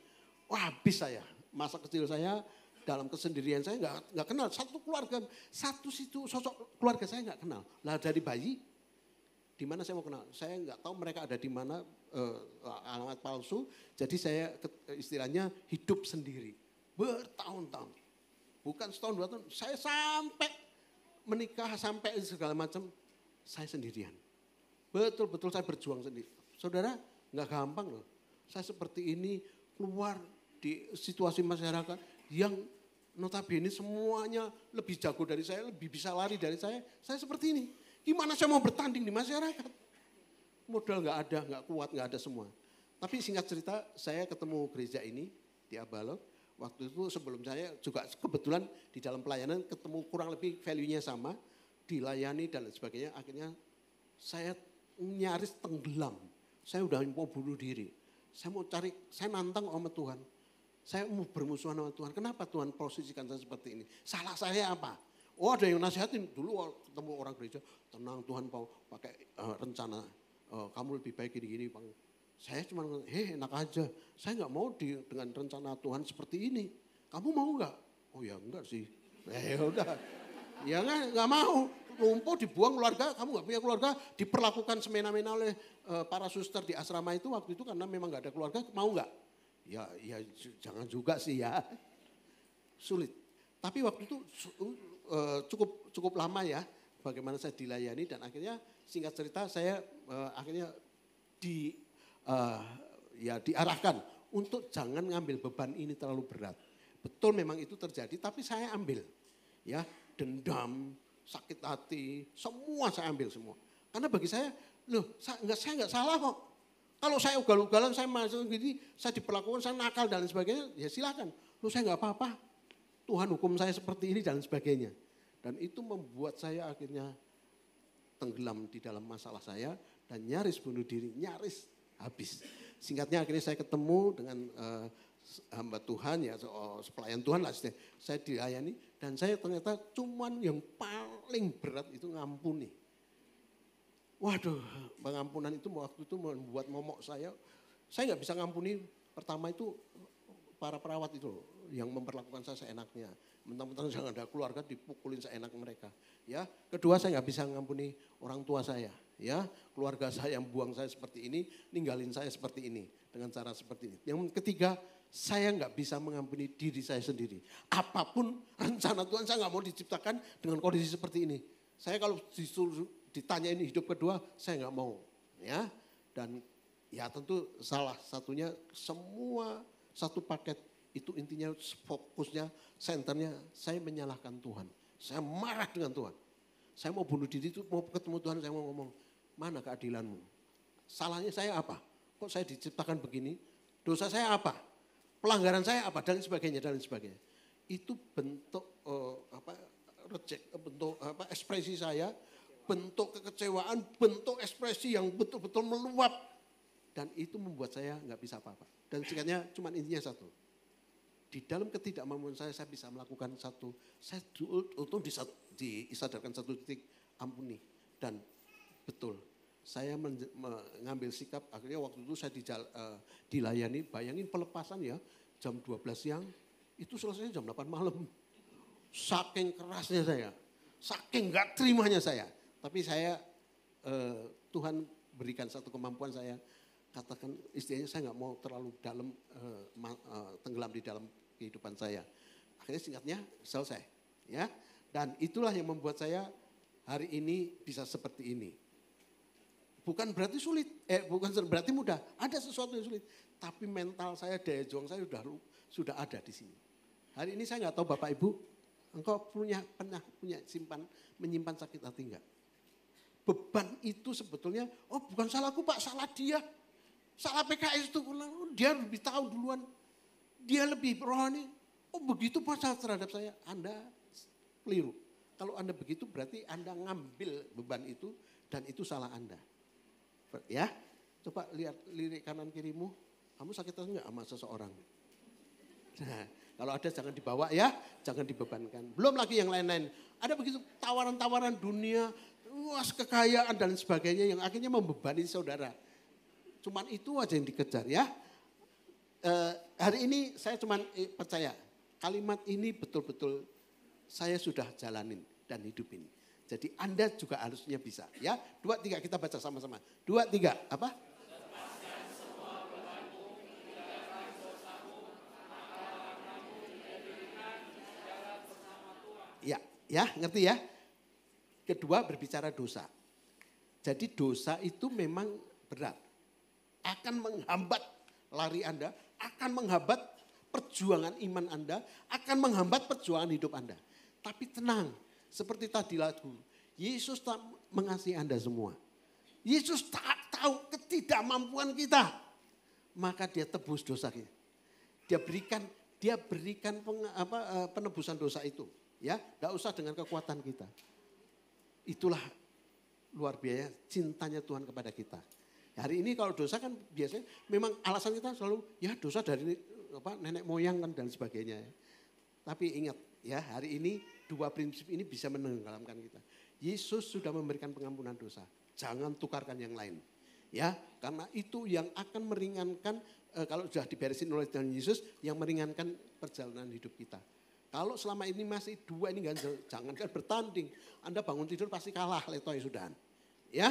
Wah habis saya. Masa kecil saya dalam kesendirian saya nggak kenal. Satu keluarga, sosok keluarga saya nggak kenal. Lah dari bayi, di mana saya mau kenal? Saya nggak tahu mereka ada di mana, alamat palsu. Jadi saya istilahnya hidup sendiri. Bertahun-tahun. Bukan setahun, 2 tahun. Saya sampai menikah, sampai segala macam, saya sendirian. Betul-betul saya berjuang sendiri. Saudara, nggak gampang loh. Saya seperti ini keluar di situasi masyarakat yang notabene semuanya lebih jago dari saya, lebih bisa lari dari saya. Saya seperti ini. Gimana saya mau bertanding di masyarakat? Modal nggak ada, nggak kuat, nggak ada semua. Tapi singkat cerita, saya ketemu gereja ini di Abalok. Waktu itu sebelum saya juga kebetulan di dalam pelayanan ketemu kurang lebih value-nya sama, dilayani dan sebagainya. Akhirnya saya nyaris tenggelam. Saya udah mau bunuh diri. Saya nantang sama Tuhan. Saya mau bermusuhan sama Tuhan. Kenapa Tuhan posisikan saya seperti ini? Salah saya apa? Oh ada yang nasihatin. Dulu ketemu orang gereja, tenang Tuhan mau pakai rencana. Kamu lebih baik gini-gini. Saya cuma enak aja. Saya nggak mau dengan rencana Tuhan seperti ini. Kamu mau nggak? Oh ya enggak sih. Ya udah. Ya nggak mau. Lumpuh dibuang keluarga, kamu nggak punya keluarga, diperlakukan semena-mena oleh para suster di asrama itu waktu itu karena memang nggak ada keluarga, mau nggak? Ya jangan juga sih ya. Sulit. Tapi waktu itu cukup lama ya, bagaimana saya dilayani dan akhirnya singkat cerita saya akhirnya diarahkan untuk jangan ngambil beban ini terlalu berat. Betul memang itu terjadi, tapi saya ambil. Ya, dendam, sakit hati, semua saya ambil semua. Karena bagi saya, saya nggak salah kok. Kalau saya ugal-ugalan, saya masuk gini, saya diperlakukan, saya nakal dan sebagainya, ya silakan. Saya nggak apa-apa. Tuhan hukum saya seperti ini dan sebagainya. Dan itu membuat saya akhirnya tenggelam di dalam masalah saya dan nyaris bunuh diri, nyaris habis. Singkatnya akhirnya saya ketemu dengan hamba Tuhan ya, pelayan Tuhan lah, saya dilayani dan saya ternyata cuman yang paling berat itu ngampuni. Waduh, pengampunan itu waktu itu membuat momok saya nggak bisa ngampuni. Pertama itu para perawat itu yang memperlakukan saya seenaknya, mentang-mentang saya ada keluarga dipukulin seenak mereka. Ya, kedua saya nggak bisa ngampuni orang tua saya. Ya, keluarga saya yang buang saya seperti ini, ninggalin saya seperti ini dengan cara seperti ini. Yang ketiga, saya nggak bisa mengampuni diri saya sendiri. Apapun rencana Tuhan, saya nggak mau diciptakan dengan kondisi seperti ini. Saya kalau ditanya ini hidup kedua, saya nggak mau. Ya, dan ya tentu salah satunya semua satu paket itu intinya fokusnya, senternya saya menyalahkan Tuhan. Saya marah dengan Tuhan. Saya mau bunuh diri itu, mau ketemu Tuhan, saya mau ngomong, mana keadilanmu? Salahnya saya apa? Kok saya diciptakan begini? Dosa saya apa? Pelanggaran saya apa? Dan sebagainya, dan sebagainya. Itu bentuk bentuk ekspresi saya, bentuk kekecewaan, bentuk ekspresi yang betul-betul meluap. Dan itu membuat saya nggak bisa apa-apa. Dan singkatnya cuma intinya satu. Di dalam ketidakmampuan saya bisa melakukan satu, saya untung disadarkan satu titik, ampuni. Dan betul, saya mengambil sikap, akhirnya waktu itu saya dilayani, bayangin pelepasan ya, jam 12 siang, itu selesai jam 8 malam. Saking kerasnya saya, saking gak terimanya saya. Tapi saya Tuhan berikan satu kemampuan saya, katakan istilahnya saya nggak mau terlalu dalam tenggelam di dalam kehidupan saya. Akhirnya singkatnya selesai, ya. Dan itulah yang membuat saya hari ini bisa seperti ini. Bukan berarti sulit, bukan berarti mudah. Ada sesuatu yang sulit, tapi mental saya, daya juang saya sudah ada di sini. Hari ini saya nggak tahu Bapak Ibu, engkau pernah menyimpan sakit hati enggak? Beban itu sebetulnya, oh bukan salahku Pak, salah dia. Salah PKS itu, dia lebih tahu duluan. Dia lebih rohani. Oh begitu Pak terhadap saya, Anda keliru. Kalau Anda begitu berarti Anda ngambil beban itu dan itu salah Anda. Ya, coba lirik kanan kirimu, kamu sakit hati enggak sama seseorang? Nah, kalau ada jangan dibawa ya, jangan dibebankan. Belum lagi yang lain-lain. Ada begitu tawaran-tawaran dunia, luas kekayaan dan sebagainya yang akhirnya membebani saudara. Cuman itu aja yang dikejar ya. Hari ini saya cuman percaya kalimat ini betul-betul saya sudah jalanin dan hidupin. Jadi Anda juga harusnya bisa ya. 2, 3 kita baca sama-sama. 2, 3 apa? Ya, ngerti ya? Kedua berbicara dosa. Jadi dosa itu memang berat. Akan menghambat lari Anda, akan menghambat perjuangan iman Anda, akan menghambat perjuangan hidup Anda. Tapi tenang, seperti tadi lagu, Yesus tak mengasihi Anda semua. Yesus tak tahu ketidakmampuan kita. Maka dia tebus dosa kita. Dia berikan penebusan dosa itu. Ya, tidak usah dengan kekuatan kita. Itulah luar biasa cintanya Tuhan kepada kita. Hari ini kalau dosa kan biasanya memang alasan kita selalu ya dosa dari nenek moyang kan dan sebagainya. Tapi ingat ya hari ini 2 prinsip ini bisa menenggelamkan kita. Yesus sudah memberikan pengampunan dosa. Jangan tukarkan yang lain. Ya, karena itu yang akan meringankan kalau sudah diberesin oleh Tuhan Yesus yang meringankan perjalanan hidup kita. Kalau selama ini masih 2 ini ganjel, jangankan bertanding. Anda bangun tidur pasti kalah, letoy sudahan. Ya,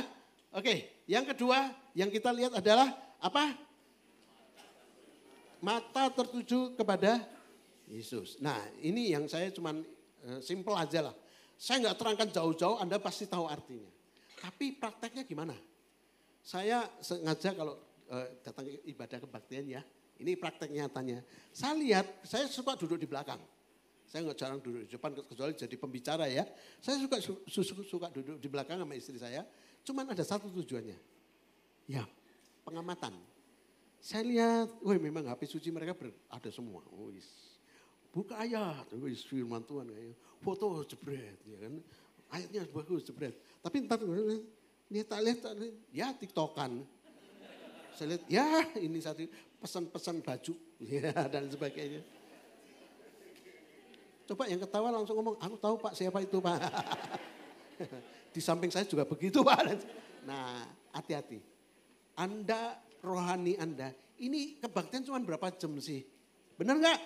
oke. Yang kedua yang kita lihat adalah apa? Mata tertuju kepada Yesus. Nah ini yang saya cuman simple aja lah. Saya nggak terangkan jauh-jauh, Anda pasti tahu artinya. Tapi prakteknya gimana? Saya sengaja kalau datang ke ibadah kebaktian ya, ini praktek nyatanya. Saya lihat, saya suka duduk di belakang. Saya nggak jarang duduk di depan kecuali jadi pembicara ya. Saya suka duduk di belakang sama istri saya. Cuman ada satu tujuannya. Ya, pengamatan. Saya lihat, memang HP suci mereka ada semua. Buka ayat, firman Tuhan. Foto jebret, ya kan. Ayatnya bagus jebret. Tapi ntar tak lihat, ya TikTokan. Saya lihat, ya ini satu pesan-pesan baju ya, dan sebagainya. Coba yang ketawa langsung ngomong, aku tahu Pak siapa itu Pak. Di samping saya juga begitu Pak. Nah hati-hati. Anda, rohani Anda, ini kebaktian cuma berapa jam sih? Benar nggak?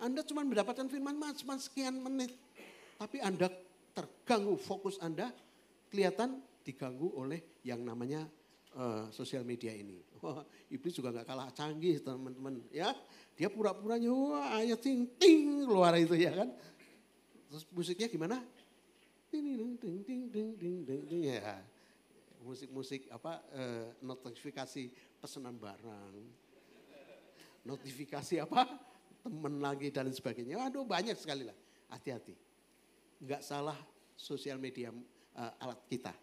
Anda cuma mendapatkan firman cuma sekian menit. Tapi Anda terganggu, fokus Anda kelihatan diganggu oleh yang namanya sosial media ini. Iblis juga nggak kalah canggih teman-teman ya. Dia pura-puranya ayat ting keluar itu ya kan. Terus musiknya gimana? Ting ting ting ting ting ting ya. Musik-musik notifikasi pesanan barang. Notifikasi teman lagi dan sebagainya. Aduh banyak sekali lah. Hati-hati. Enggak salah sosial media alat kita.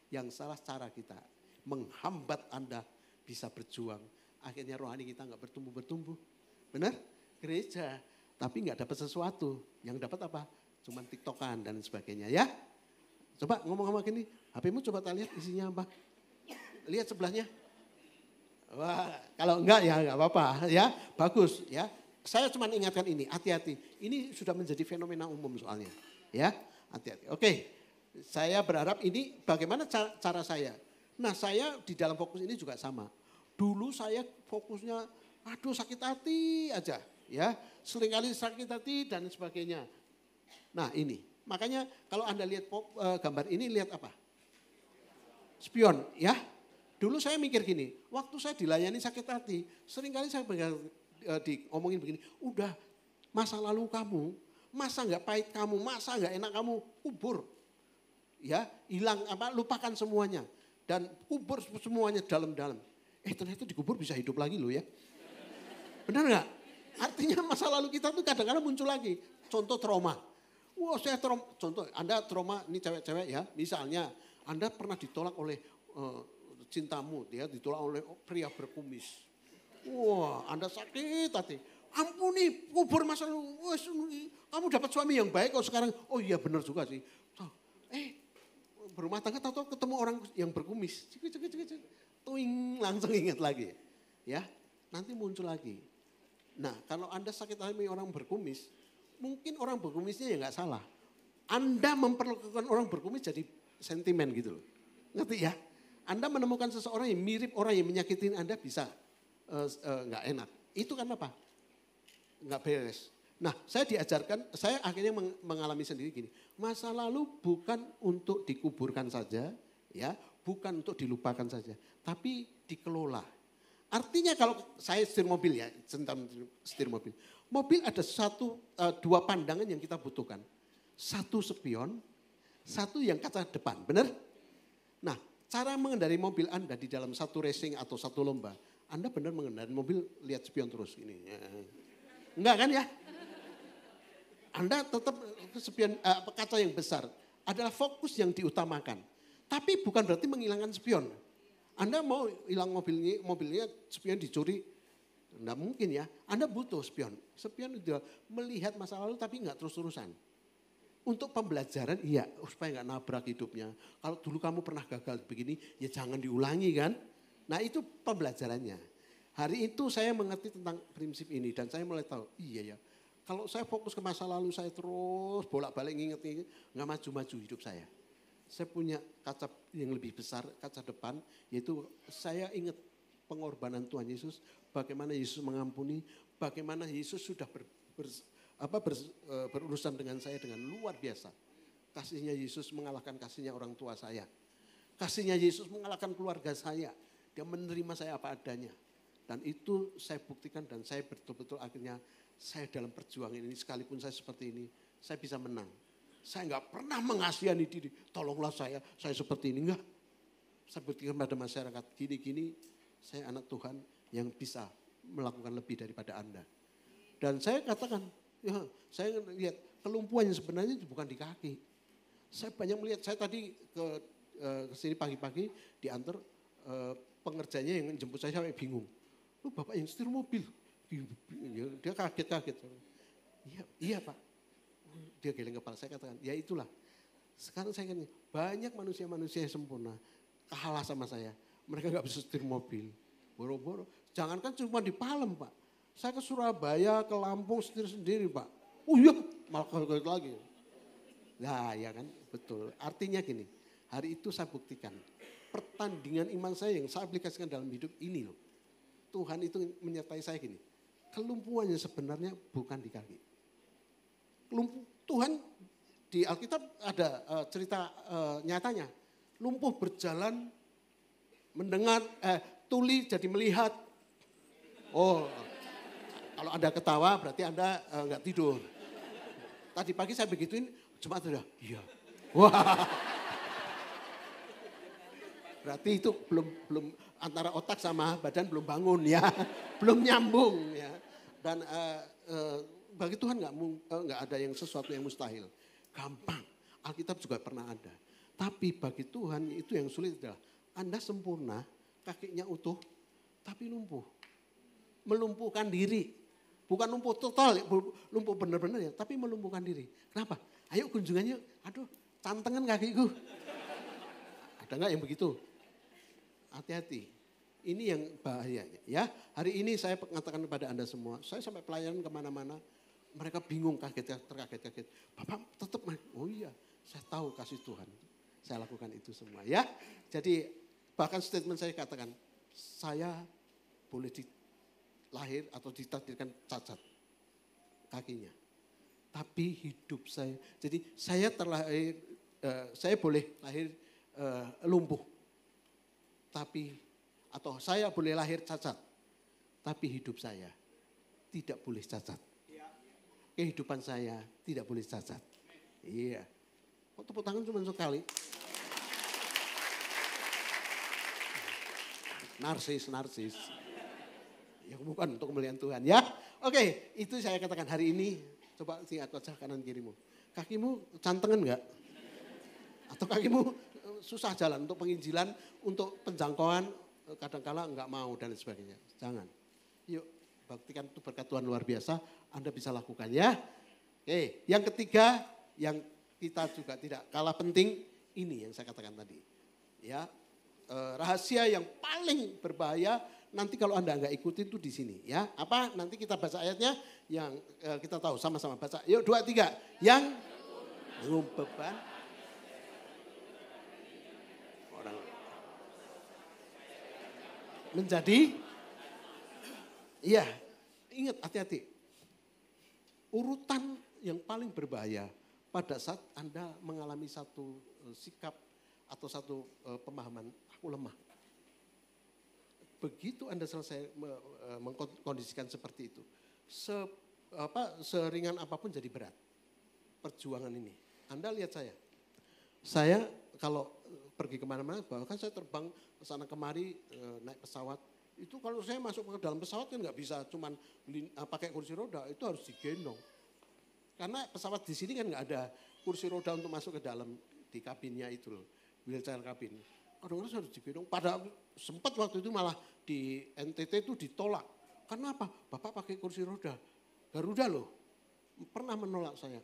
Yang salah cara kita. Menghambat Anda bisa berjuang. Akhirnya rohani kita enggak bertumbuh-bertumbuh. Benar? Gereja. Tapi enggak dapat sesuatu. Yang dapat apa? Cuman TikTokan dan sebagainya ya. Coba ngomong-ngomong gini. HP-mu coba tak lihat isinya apa. Lihat sebelahnya. Wah, kalau enggak ya enggak apa-apa ya. Bagus ya. Saya cuma ingatkan ini, hati-hati. Ini sudah menjadi fenomena umum soalnya. Ya, hati-hati. Oke, saya berharap ini bagaimana cara saya. Nah saya di dalam fokus ini juga sama. Dulu saya fokusnya, aduh sakit hati aja. Ya, seringkali sakit hati dan sebagainya. Nah ini, makanya kalau Anda lihat gambar ini lihat apa? spion ya. Dulu saya mikir gini, waktu saya dilayani sakit hati, seringkali saya diomongin begini, udah masa lalu kamu, masa nggak pahit kamu, masa nggak enak kamu, kubur. Ya, hilang lupakan semuanya. Dan kubur semuanya dalam-dalam. Ternyata dikubur bisa hidup lagi loh ya. Benar nggak? Artinya masa lalu kita tuh kadang-kadang muncul lagi. Contoh trauma. Wah saya trauma, contoh Anda trauma, ini cewek-cewek ya, misalnya Anda pernah ditolak oleh cintamu, dia ditolak oleh pria berkumis. Wah, Anda sakit hati. Ampuni, kubur masa lalu. Kamu dapat suami yang baik kok sekarang. Oh iya benar juga sih. Berumah tangga tahu ketemu orang yang berkumis. Tuing, langsung ingat lagi. Ya, nanti muncul lagi. Nah, kalau Anda sakit hati orang berkumis, mungkin orang berkumisnya ya nggak salah. Anda memperlakukan orang berkumis jadi sentimen gitu loh. Ngerti ya? Anda menemukan seseorang yang mirip orang yang menyakitin Anda bisa nggak enak. Itu karena apa? Nggak beres. Nah saya diajarkan, saya akhirnya mengalami sendiri gini. Masa lalu bukan untuk dikuburkan saja, ya, bukan untuk dilupakan saja. Tapi dikelola. Artinya kalau saya setir mobil ya, tentang setir mobil. Mobil ada dua pandangan yang kita butuhkan. Satu spion, satu yang kaca depan, benar? Nah, cara mengendarai mobil Anda di dalam satu racing atau satu lomba, Anda benar mengendarai mobil lihat spion terus ini. Enggak kan ya? Anda tetap spion kaca yang besar adalah fokus yang diutamakan. Tapi bukan berarti menghilangkan spion. Anda mau hilang mobilnya spion dicuri, enggak mungkin ya. Anda butuh spion. Spion itu melihat masa lalu tapi enggak terus-terusan. Untuk pembelajaran iya, supaya nggak nabrak hidupnya. Kalau dulu kamu pernah gagal begini, ya jangan diulangi kan. Nah itu pembelajarannya. Hari itu saya mengerti tentang prinsip ini dan saya mulai tahu, iya ya. Kalau saya fokus ke masa lalu, saya terus bolak-balik nginget-nginget, nggak maju-maju hidup saya. Saya punya kaca yang lebih besar, kaca depan, yaitu saya ingat pengorbanan Tuhan Yesus, bagaimana Yesus mengampuni, bagaimana Yesus sudah berurusan dengan saya dengan luar biasa. Kasihnya Yesus mengalahkan kasihnya orang tua saya. Kasihnya Yesus mengalahkan keluarga saya. Dia menerima saya apa adanya. Dan itu saya buktikan dan saya betul-betul akhirnya saya dalam perjuangan ini sekalipun saya seperti ini, saya bisa menang. Saya nggak pernah mengasihani diri, tolonglah saya seperti ini. Enggak. Saya buktikan pada masyarakat, gini-gini saya anak Tuhan yang bisa melakukan lebih daripada Anda. Dan saya katakan, ya, saya lihat kelumpuhan yang sebenarnya bukan di kaki. Saya banyak melihat, saya tadi ke sini pagi-pagi diantar pengerjanya yang jemput saya sampai bingung. Lu bapak yang setir mobil. Dia kaget-kaget. Iya Pak. Dia geleng kepala, saya katakan, ya itulah. Sekarang saya kan banyak manusia-manusia yang sempurna. Kalah sama saya. Mereka gak bisa setir mobil. Boro-boro. Jangankan cuma di Palem Pak. Saya ke Surabaya, ke Lampung setir sendiri Pak. Oh iya, malah kaget lagi. Nah ya kan, betul. Artinya gini, hari itu saya buktikan. Pertandingan iman saya yang saya aplikasikan dalam hidup ini loh. Tuhan itu menyertai saya gini. Kelumpuhannya sebenarnya bukan di kaki. Tuhan di Alkitab ada cerita nyatanya. Lumpuh berjalan, mendengar, tuli jadi melihat. Oh, kalau Anda ketawa berarti Anda nggak tidur. Tadi pagi saya begituin, jemaat sudah, iya. Wah. Berarti itu belum antara otak sama badan belum bangun ya, belum nyambung ya. Dan bagi Tuhan nggak ada yang sesuatu yang mustahil, gampang. Alkitab juga pernah ada. Tapi bagi Tuhan itu yang sulit adalah Anda sempurna, kakinya utuh, tapi lumpuh, melumpuhkan diri, bukan lumpuh total, lumpuh benar-benar ya, tapi melumpuhkan diri. Kenapa? Ayo kunjungannya, aduh, cantengan kakiku. Ada nggak yang begitu? Hati-hati. Ini yang bahayanya ya. Hari ini saya mengatakan kepada Anda semua, saya sampai pelayanan kemana-mana, mereka bingung, terkaget-kaget. Bapak tetap, oh iya, saya tahu kasih Tuhan. Saya lakukan itu semua ya. Jadi bahkan statement saya katakan, saya boleh lahir atau ditakdirkan cacat kakinya. Tapi hidup saya, jadi saya terlahir, saya boleh lahir lumpuh. atau saya boleh lahir cacat, tapi hidup saya tidak boleh cacat. Kehidupan saya tidak boleh cacat. Iya. Kok tepuk tangan cuma sekali? Narsis. Ya bukan untuk kemuliaan Tuhan ya. Oke, itu saya katakan hari ini. Coba lihat wajah kanan kirimu. Kakimu cantengan enggak? Atau kakimu susah jalan untuk penginjilan, untuk penjangkauan, kadang-kala enggak mau dan sebagainya. Jangan. Yuk, buktikan itu berkat Tuhan luar biasa, Anda bisa lakukan ya. Oke, yang ketiga yang kita juga tidak kalah penting, ini yang saya katakan tadi. Ya, rahasia yang paling berbahaya nanti kalau Anda enggak ikutin itu di sini ya. Apa? Nanti kita baca ayatnya yang kita tahu sama-sama baca. Yuk 2, 3. Yang beban orang menjadi, iya, ingat hati-hati. Urutan yang paling berbahaya pada saat Anda mengalami satu sikap atau satu pemahaman, aku lemah. Begitu Anda selesai mengkondisikan seperti itu, seringan apapun jadi berat. Perjuangan ini. Anda lihat saya kalau pergi kemana-mana, bahkan saya terbang ke sana kemari naik pesawat, itu kalau saya masuk ke dalam pesawat kan nggak bisa cuman pakai kursi roda, itu harus digendong. Karena pesawat di sini kan nggak ada kursi roda untuk masuk ke dalam di kabinnya itu loh, wheelchair kabin. Kadang-kadang harus digendong. Pada sempat waktu itu malah di NTT itu ditolak. Karena apa? Bapak pakai kursi roda. Garuda loh, pernah menolak saya.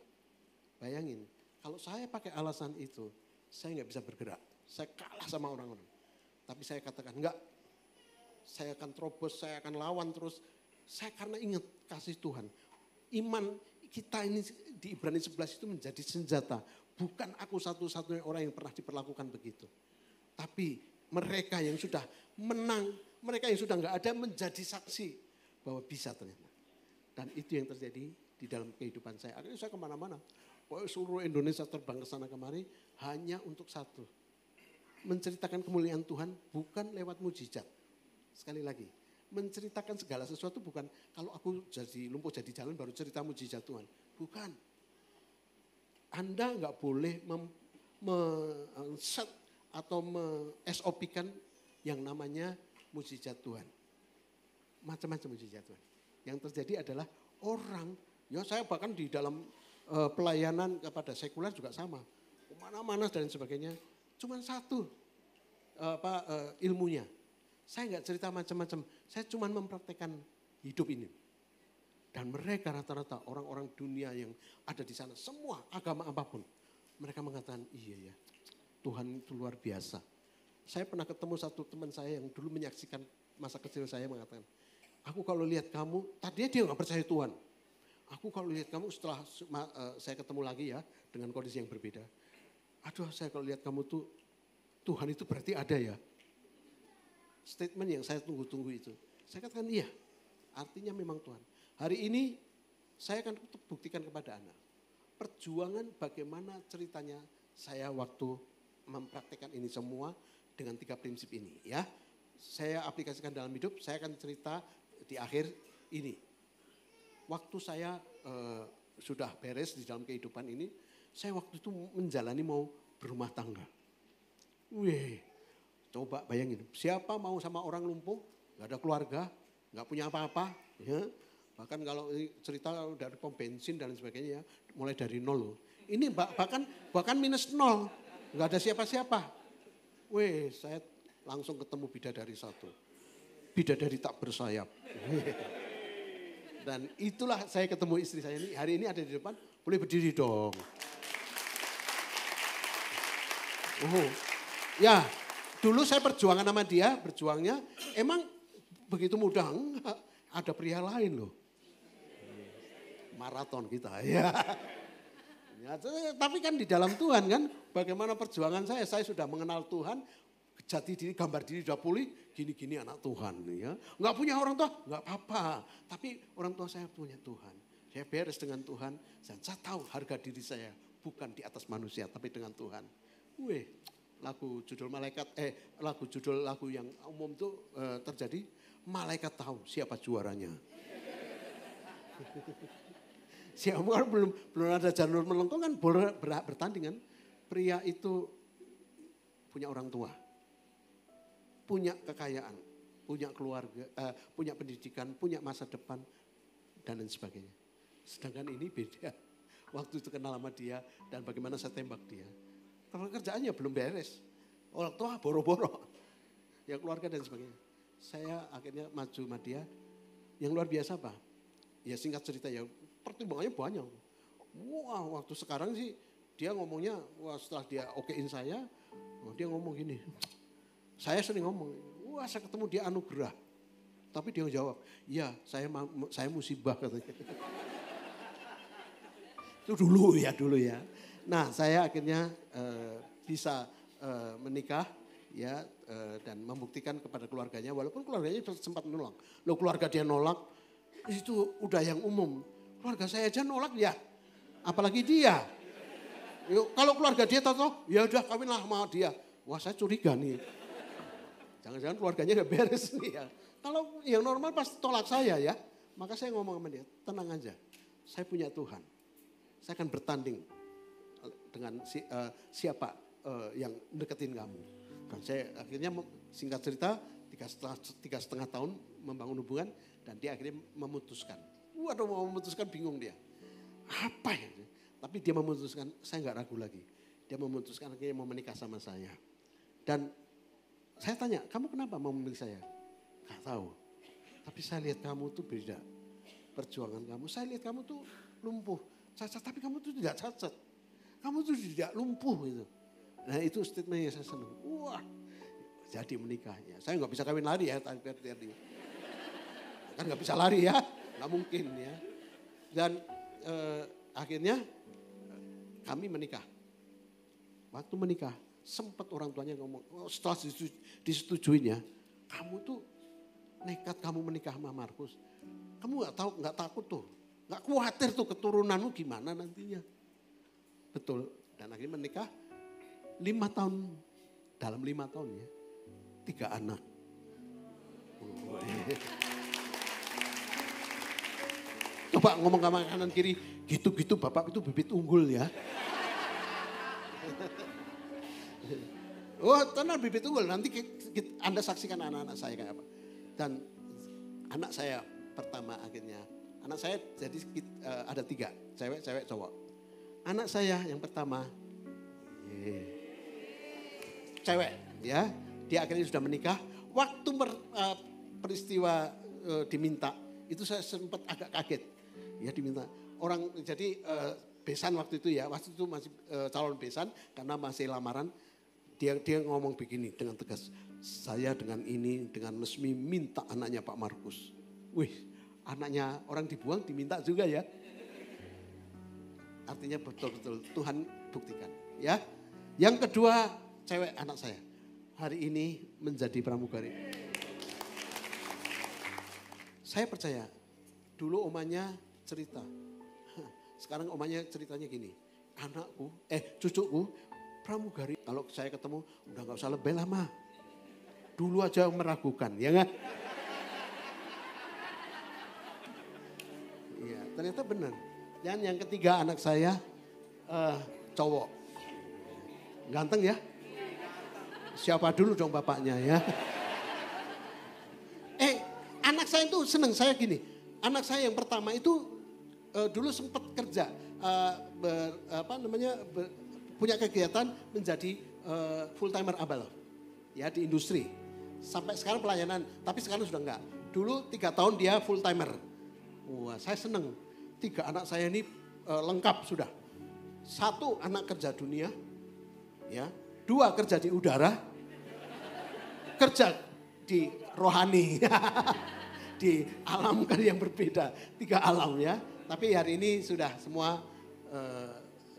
Bayangin, kalau saya pakai alasan itu, saya nggak bisa bergerak. Saya kalah sama orang-orang. Tapi saya katakan enggak. Saya akan terobos, saya akan lawan terus. Saya karena ingat kasih Tuhan. Iman kita ini di Ibrani 11 itu menjadi senjata. Bukan aku satu-satunya orang yang pernah diperlakukan begitu. Tapi mereka yang sudah menang, mereka yang sudah enggak ada menjadi saksi bahwa bisa ternyata. Dan itu yang terjadi di dalam kehidupan saya. Akhirnya saya kemana-mana. Seluruh Indonesia terbang ke sana kemari hanya untuk satu. Menceritakan kemuliaan Tuhan bukan lewat mujizat. Sekali lagi, menceritakan segala sesuatu bukan kalau aku jadi lumpuh jadi jalan baru cerita mujizat Tuhan. Bukan. Anda enggak boleh set atau SOP-kan yang namanya mujizat Tuhan. Macam-macam mujizat Tuhan. Yang terjadi adalah orang, ya saya bahkan di dalam pelayanan kepada sekuler juga sama. Kemana-mana dan sebagainya. Cuma satu ilmunya. Saya enggak cerita macam-macam. Saya cuma mempraktekkan hidup ini. Dan mereka rata-rata orang-orang dunia yang ada di sana, semua agama apapun. Mereka mengatakan, iya ya, Tuhan itu luar biasa. Saya pernah ketemu satu teman saya yang dulu menyaksikan masa kecil saya mengatakan, aku kalau lihat kamu, tadinya dia nggak percaya Tuhan. Aku kalau lihat kamu setelah saya ketemu lagi ya, dengan kondisi yang berbeda. Aduh saya kalau lihat kamu tuh, Tuhan itu berarti ada ya. Statement yang saya tunggu-tunggu itu. Saya katakan iya, artinya memang Tuhan. Hari ini saya akan buktikan kepada Anda. Perjuangan bagaimana ceritanya saya waktu mempraktekkan ini semua dengan 3 prinsip ini ya. Saya aplikasikan dalam hidup, saya akan cerita di akhir ini. Waktu saya sudah beres di dalam kehidupan ini, saya waktu itu menjalani mau berumah tangga. Wih, coba bayangin, siapa mau sama orang lumpuh, gak ada keluarga, gak punya apa-apa. Ya. Bahkan kalau cerita dari pom bensin dan sebagainya, mulai dari nol loh. Ini bahkan minus 0, gak ada siapa-siapa. Wih, saya langsung ketemu bidadari satu. Bidadari tak bersayap. Dan itulah saya ketemu istri saya ini. Hari ini ada di depan, boleh berdiri dong. Ya, dulu saya perjuangan sama dia, berjuangnya emang begitu mudah. Enggak, ada pria lain loh. Maraton kita ya. Ya, tapi kan di dalam Tuhan kan, bagaimana perjuangan saya sudah mengenal Tuhan, jati diri, gambar diri sudah pulih, gini-gini anak Tuhan. Ya. Nggak punya orang tua, nggak apa-apa. Tapi orang tua saya punya Tuhan. Saya beres dengan Tuhan, dan saya tahu harga diri saya bukan di atas manusia, tapi dengan Tuhan. Wih, lagu judul lagu yang umum tuh terjadi, malaikat tahu siapa juaranya. Siapa kan belum ada jalur melengkung kan berhak bertanding kan. Pria itu punya orang tua, punya kekayaan, punya keluarga, punya pendidikan, punya masa depan dan lain sebagainya. Sedangkan ini beda. Waktu itu kenal sama dia dan bagaimana saya tembak dia. Karena kerjaannya belum beres. Orang tua boro-boro. Ya keluarga dan sebagainya. Saya akhirnya maju sama dia. Yang luar biasa apa? Ya singkat cerita ya pertimbangannya banyak. Wah waktu sekarang sih dia ngomongnya, wah setelah dia okein saya, dia ngomong gini. Saya sering ngomong, wah saya ketemu dia anugerah. Tapi dia jawab, iya saya musibah katanya. Itu dulu ya. Nah saya akhirnya bisa menikah ya dan membuktikan kepada keluarganya, walaupun keluarganya sempat menolak. Loh keluarga dia nolak, itu udah yang umum. Keluarga saya aja nolak ya, apalagi dia. Yuk, kalau keluarga dia tahu, ya udah kawinlah sama dia. Wah saya curiga nih. Jangan-jangan keluarganya gak beres nih ya. Kalau yang normal pasti tolak saya ya. Maka saya ngomong sama dia, tenang aja. Saya punya Tuhan. Saya akan bertanding dengan siapa yang deketin kamu. Dan saya akhirnya singkat cerita 3,5 tahun membangun hubungan. Dan dia akhirnya memutuskan. Waduh mau memutuskan bingung dia. Apa ya? Tapi dia memutuskan, saya gak ragu lagi. Dia memutuskan akhirnya mau menikah sama saya. Dan saya tanya, kamu kenapa mau memilih saya? Gak tahu. Tapi saya lihat kamu tuh beda. Perjuangan kamu, saya lihat kamu tuh lumpuh. Cacat, tapi kamu tuh tidak cacat. Kamu tuh tidak lumpuh gitu. Nah itu statementnya saya senang. Wah, jadi menikah. Ya, saya gak bisa kawin lari ya. Kan gak bisa lari ya, gak mungkin ya. Dan akhirnya kami menikah. Waktu menikah, sempat orang tuanya ngomong, setelah disetujuin ya, kamu tuh nekat kamu menikah sama Markus. Kamu nggak takut tuh, nggak khawatir tuh keturunanmu gimana nantinya. Betul. Dan akhirnya menikah 5 tahun, dalam 5 tahun ya, 3 anak. Coba ngomong sama kanan kiri, gitu-gitu bapak itu bibit unggul ya. Oh tenang bibit unggul, nanti Anda saksikan anak-anak saya kayak apa. Dan anak saya pertama akhirnya, anak saya jadi ada 3, cewek, cowok. Anak saya yang pertama, cewek ya, dia akhirnya sudah menikah. Waktu peristiwa diminta, itu saya sempat agak kaget. Ya diminta orang jadi besan waktu itu ya, waktu itu masih calon besan karena masih lamaran. Dia ngomong begini dengan tegas, saya dengan ini dengan resmi minta anaknya Pak Markus. Wih, anaknya orang dibuang diminta juga ya. Artinya betul-betul Tuhan buktikan ya. Yang kedua cewek anak saya hari ini menjadi pramugari. Saya percaya dulu omanya cerita. Sekarang omanya ceritanya gini. Cucuku pramugari. Kalau saya ketemu udah gak usah lebih lama. Dulu aja meragukan, ya kan? Iya, ternyata benar. Dan yang ketiga anak saya cowok. Ganteng ya? Siapa dulu dong bapaknya ya? Anak saya itu seneng, saya gini. Anak saya yang pertama itu dulu sempat kerja, punya kegiatan menjadi full timer abal ya di industri. Sampai sekarang pelayanan, tapi sekarang sudah enggak. Dulu 3 tahun dia full timer. Wah, saya seneng. 3 anak saya ini lengkap sudah. 1 anak kerja dunia, ya. 2 kerja di udara, kerja di rohani, di alam kan yang berbeda. 3 alam ya. Tapi hari ini sudah semua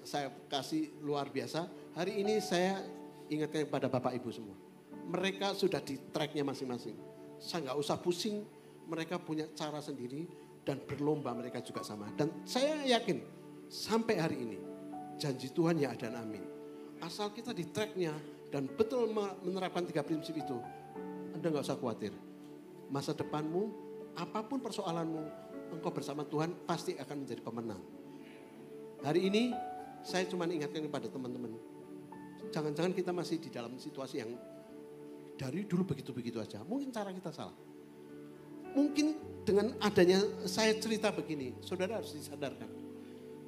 saya kasih luar biasa. Hari ini saya ingatkan kepada Bapak Ibu semua. Mereka sudah di tracknya masing-masing. Saya nggak usah pusing. Mereka punya cara sendiri dan berlomba mereka juga sama. Dan saya yakin sampai hari ini janji Tuhan ya dan amin. Asal kita di tracknya dan betul menerapkan 3 prinsip itu, Anda nggak usah khawatir. Masa depanmu, apapun persoalanmu, engkau bersama Tuhan pasti akan menjadi pemenang. Hari ini saya cuma ingatkan kepada teman-teman, jangan-jangan kita masih di dalam situasi yang dari dulu begitu-begitu aja. Mungkin cara kita salah. Mungkin dengan adanya saya cerita begini, saudara harus disadarkan.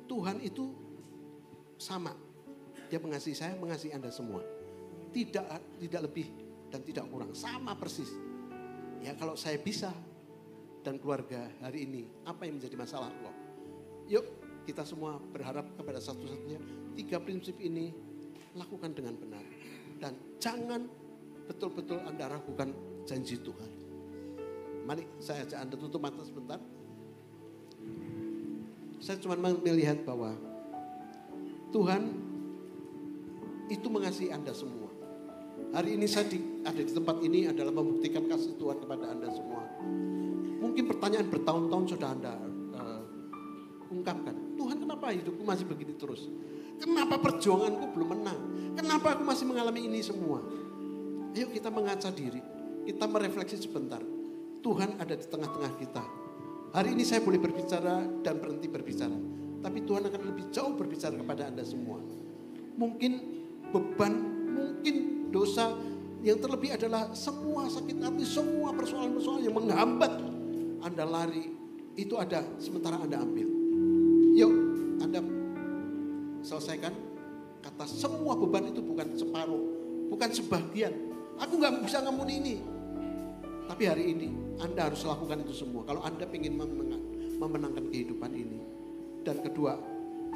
Tuhan itu sama. Dia mengasihi saya, mengasihi Anda semua. Tidak lebih dan tidak kurang. Sama persis. Ya kalau saya bisa dan keluarga hari ini, apa yang menjadi masalah Allah? Yuk kita semua berharap kepada satu-satunya 3 prinsip ini lakukan dengan benar. Dan jangan betul-betul Anda ragukan janji Tuhan. Mari saya ajak Anda tutup mata sebentar. Saya cuma melihat bahwa Tuhan itu mengasihi Anda semua. Hari ini saya ada di tempat ini adalah membuktikan kasih Tuhan kepada Anda semua. Mungkin pertanyaan bertahun-tahun sudah Anda ungkapkan. Tuhan, kenapa hidupku masih begini terus? Kenapa perjuanganku belum menang? Kenapa aku masih mengalami ini semua? Ayo kita mengaca diri. Kita merefleksi sebentar. Tuhan ada di tengah-tengah kita. Hari ini saya boleh berbicara dan berhenti berbicara. Tapi Tuhan akan lebih jauh berbicara kepada Anda semua. Mungkin beban, mungkin dosa, yang terlebih adalah semua sakit hati, semua persoalan-persoalan yang menghambat Anda lari, itu ada sementara Anda ambil. Yuk Anda selesaikan. Kata semua beban itu bukan separuh, bukan sebagian. Aku gak bisa ngampuni ini. Tapi hari ini Anda harus lakukan itu semua. Kalau Anda ingin memenangkan kehidupan ini. Dan kedua,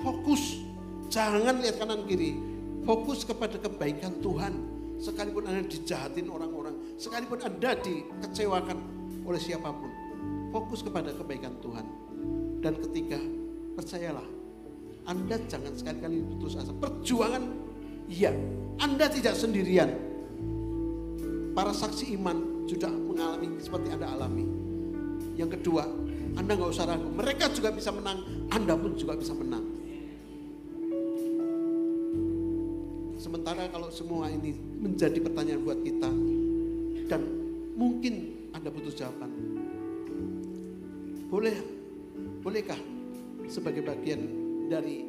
fokus. Jangan lihat kanan kiri. Fokus kepada kebaikan Tuhan. Sekalipun Anda dijahatin orang-orang. Sekalipun Anda dikecewakan oleh siapapun. Fokus kepada kebaikan Tuhan. Dan ketiga, percayalah. Anda jangan sekali-kali putus asa. Perjuangan, iya. Anda tidak sendirian. Para saksi iman sudah mengalami seperti Anda alami. Yang kedua, Anda gak usah ragu. Mereka juga bisa menang, Anda pun juga bisa menang. Sementara kalau semua ini menjadi pertanyaan buat kita, dan mungkin Anda butuh jawaban. Bolehkah sebagai bagian dari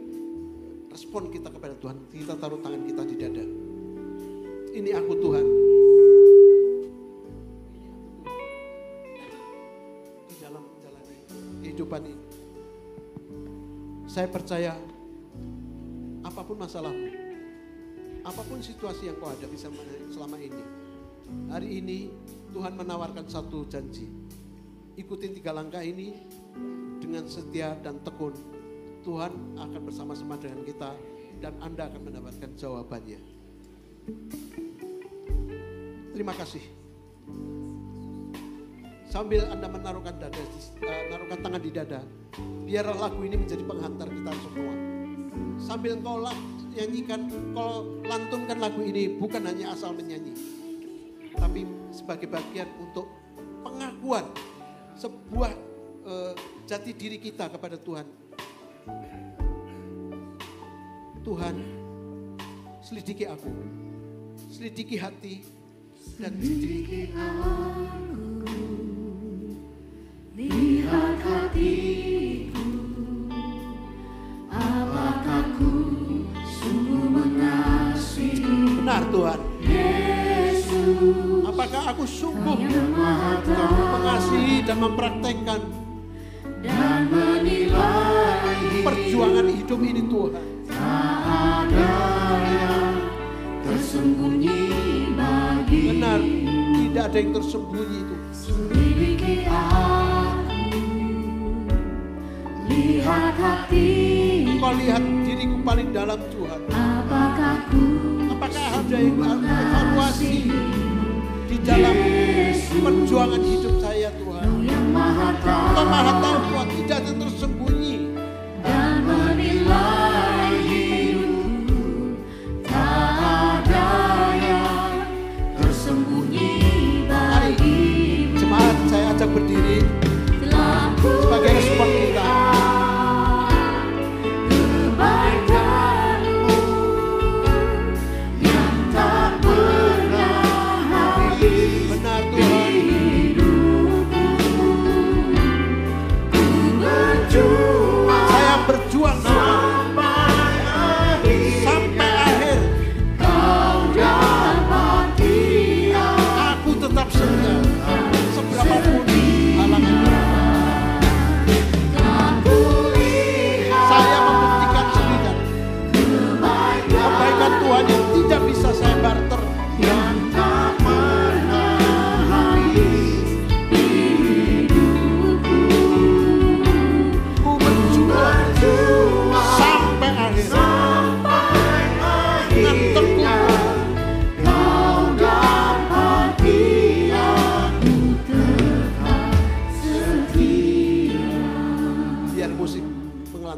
respon kita kepada Tuhan, kita taruh tangan kita di dada. Ini aku Tuhan. Di dalam menjalani kehidupan ini. Saya percaya apapun masalahmu, apapun situasi yang kau hadapi selama ini, hari ini Tuhan menawarkan satu janji. Ikutin 3 langkah ini dengan setia dan tekun. Tuhan akan bersama-sama dengan kita dan Anda akan mendapatkan jawabannya. Terima kasih. Sambil Anda menaruhkan tangan di dada, biarlah lagu ini menjadi penghantar kita semua. Sambil kau nyanyikan, kau lantunkan lagu ini bukan hanya asal menyanyi, tapi sebagai bagian untuk pengakuan sebuah jati diri kita kepada Tuhan. Tuhan, selidiki aku, selidiki hati, dan selidiki aku, lihat hatiku, apakah ku sungguh mengasihi. Benar Tuhan. Yesus, apakah aku sungguh mengasihi dan mempraktekkan dan menilai perjuangan hidup ini Tuhan. Tak ada yang tersembunyi bagi. Benar, tidak ada yang tersembunyi itu. Selidiki aku, lihat hati. Kau lihat diriku paling dalam Tuhan. Apakah ada yang evaluasi di dalam perjuangan hidup saya Tuhan. yang maha tahu, Kau maha tahu Tuhan, tidak ada yang tersembunyi. dan menilai hidupku, tak ada yang tersembunyi bagi. Jemaat, saya ajak berdiri sebagai respon kita. Kebaikanmu yang tak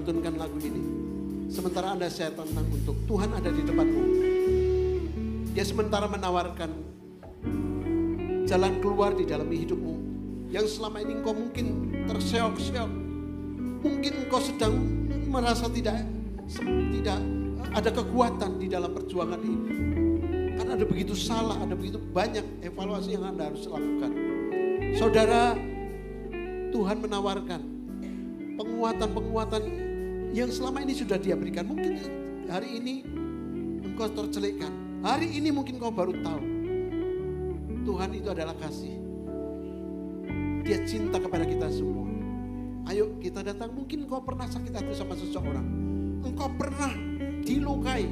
melantunkan lagu ini. Sementara Anda share tentang untuk Tuhan ada di depanmu. Dia sementara menawarkan jalan keluar di dalam hidupmu. Yang selama ini engkau mungkin terseok-seok. Mungkin engkau sedang merasa tidak ada kekuatan di dalam perjuangan ini. Karena ada begitu salah, ada begitu banyak evaluasi yang Anda harus lakukan. Saudara, Tuhan menawarkan penguatan-penguatan yang selama ini sudah Dia berikan. Mungkin hari ini engkau tercelikkan. Hari ini mungkin kau baru tahu. Tuhan itu adalah kasih. Dia cinta kepada kita semua. Ayo kita datang. Mungkin engkau pernah sakit hati sama seseorang. Engkau pernah dilukai.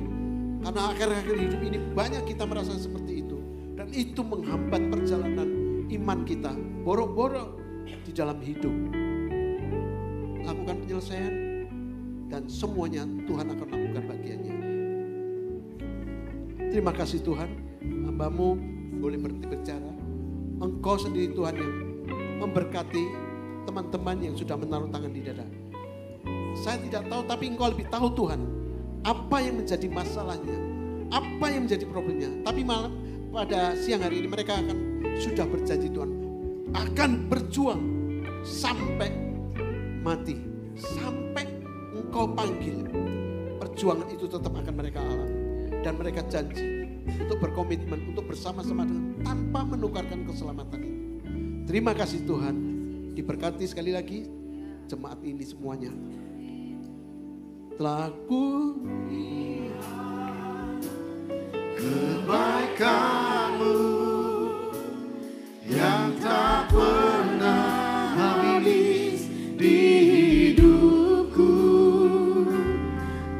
Karena akhir-akhir hidup ini banyak kita merasa seperti itu. Dan itu menghambat perjalanan iman kita. Boro-boro di dalam hidup. Lakukan penyelesaian. Dan semuanya Tuhan akan lakukan bagiannya. Terima kasih Tuhan. Hamba-Mu boleh berhenti bicara. Engkau sendiri Tuhan yang memberkati teman-teman yang sudah menaruh tangan di dada. Saya tidak tahu tapi Engkau lebih tahu Tuhan. Apa yang menjadi masalahnya, apa yang menjadi problemnya. Tapi malam pada siang hari ini mereka sudah berjanji Tuhan akan berjuang sampai mati, sampai Engkau panggil. Perjuangan itu tetap akan mereka alami dan mereka janji untuk berkomitmen untuk bersama-sama dengan tanpa menukarkan keselamatan itu. Terima kasih Tuhan, diberkati sekali lagi jemaat ini semuanya. Telah ku lihat kebaikan-Mu yang tak pernah habis di hidupku.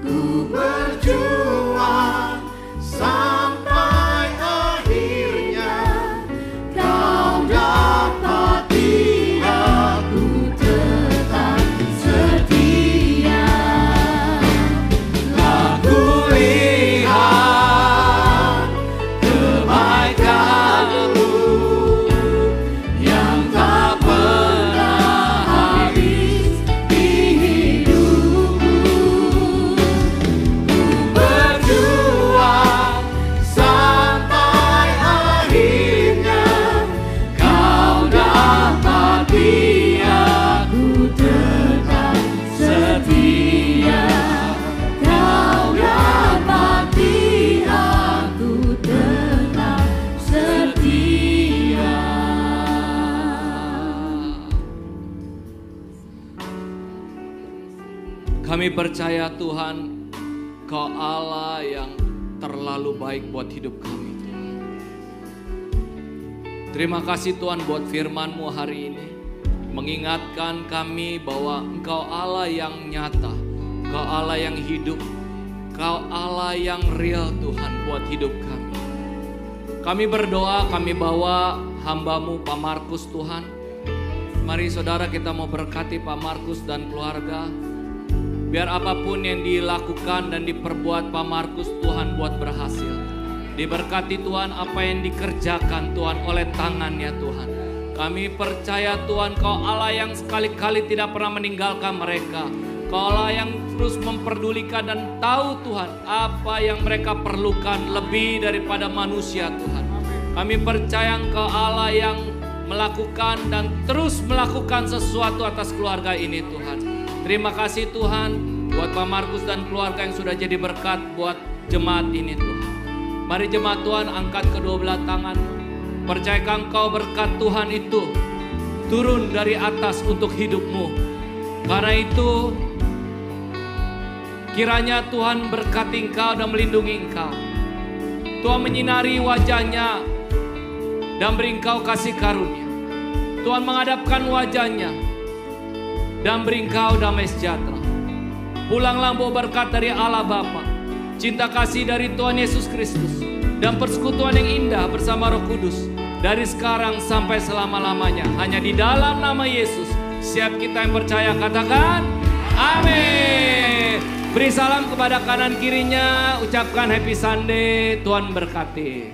Ku berjuang sampai akhirnya Kau dapati aku tetap setia. Aku lihat kebaikan-Mu yang tak pernah habis di hidupku. Ku berjuang sampai akhirnya Kau dapati aku tetap setia. Kau dapati aku tetap setia. Kami percaya Tuhan, Kau Allah yang terlalu baik buat hidup kami. Terima kasih Tuhan buat firman-Mu hari ini. Mengingatkan kami bahwa Engkau Allah yang nyata. Engkau Allah yang hidup. Engkau Allah yang real Tuhan buat hidup kami. Kami berdoa, kami bawa hamba-Mu Pak Markus Tuhan. Mari saudara kita mau berkati Pak Markus dan keluarga. Biar apapun yang dilakukan dan diperbuat Pak Markus Tuhan buat berhasil. Diberkati Tuhan apa yang dikerjakan Tuhan oleh tangannya Tuhan. Kami percaya Tuhan Kau Allah yang sekali-kali tidak pernah meninggalkan mereka. Kau Allah yang terus memperdulikan dan tahu Tuhan apa yang mereka perlukan lebih daripada manusia Tuhan. Kami percaya Engkau Allah yang melakukan dan terus melakukan sesuatu atas keluarga ini Tuhan. Terima kasih Tuhan buat Pak Markus dan keluarga yang sudah jadi berkat buat jemaat ini Tuhan. Mari jemaat Tuhan angkat kedua belah tangan. Percayakan Engkau berkat Tuhan itu turun dari atas untuk hidupmu. Karena itu kiranya Tuhan berkati Engkau dan melindungi Engkau. Tuhan menyinari wajahnya dan beri Engkau kasih karunia. Tuhan menghadapkan wajahnya dan beri Engkau damai sejahtera. Pulanglah bawa berkat dari Allah Bapa, cinta kasih dari Tuhan Yesus Kristus, dan persekutuan yang indah bersama Roh Kudus dari sekarang sampai selama-lamanya. Hanya di dalam nama Yesus. Siap kita yang percaya katakan amin. Beri salam kepada kanan kirinya, ucapkan happy Sunday, Tuhan berkati.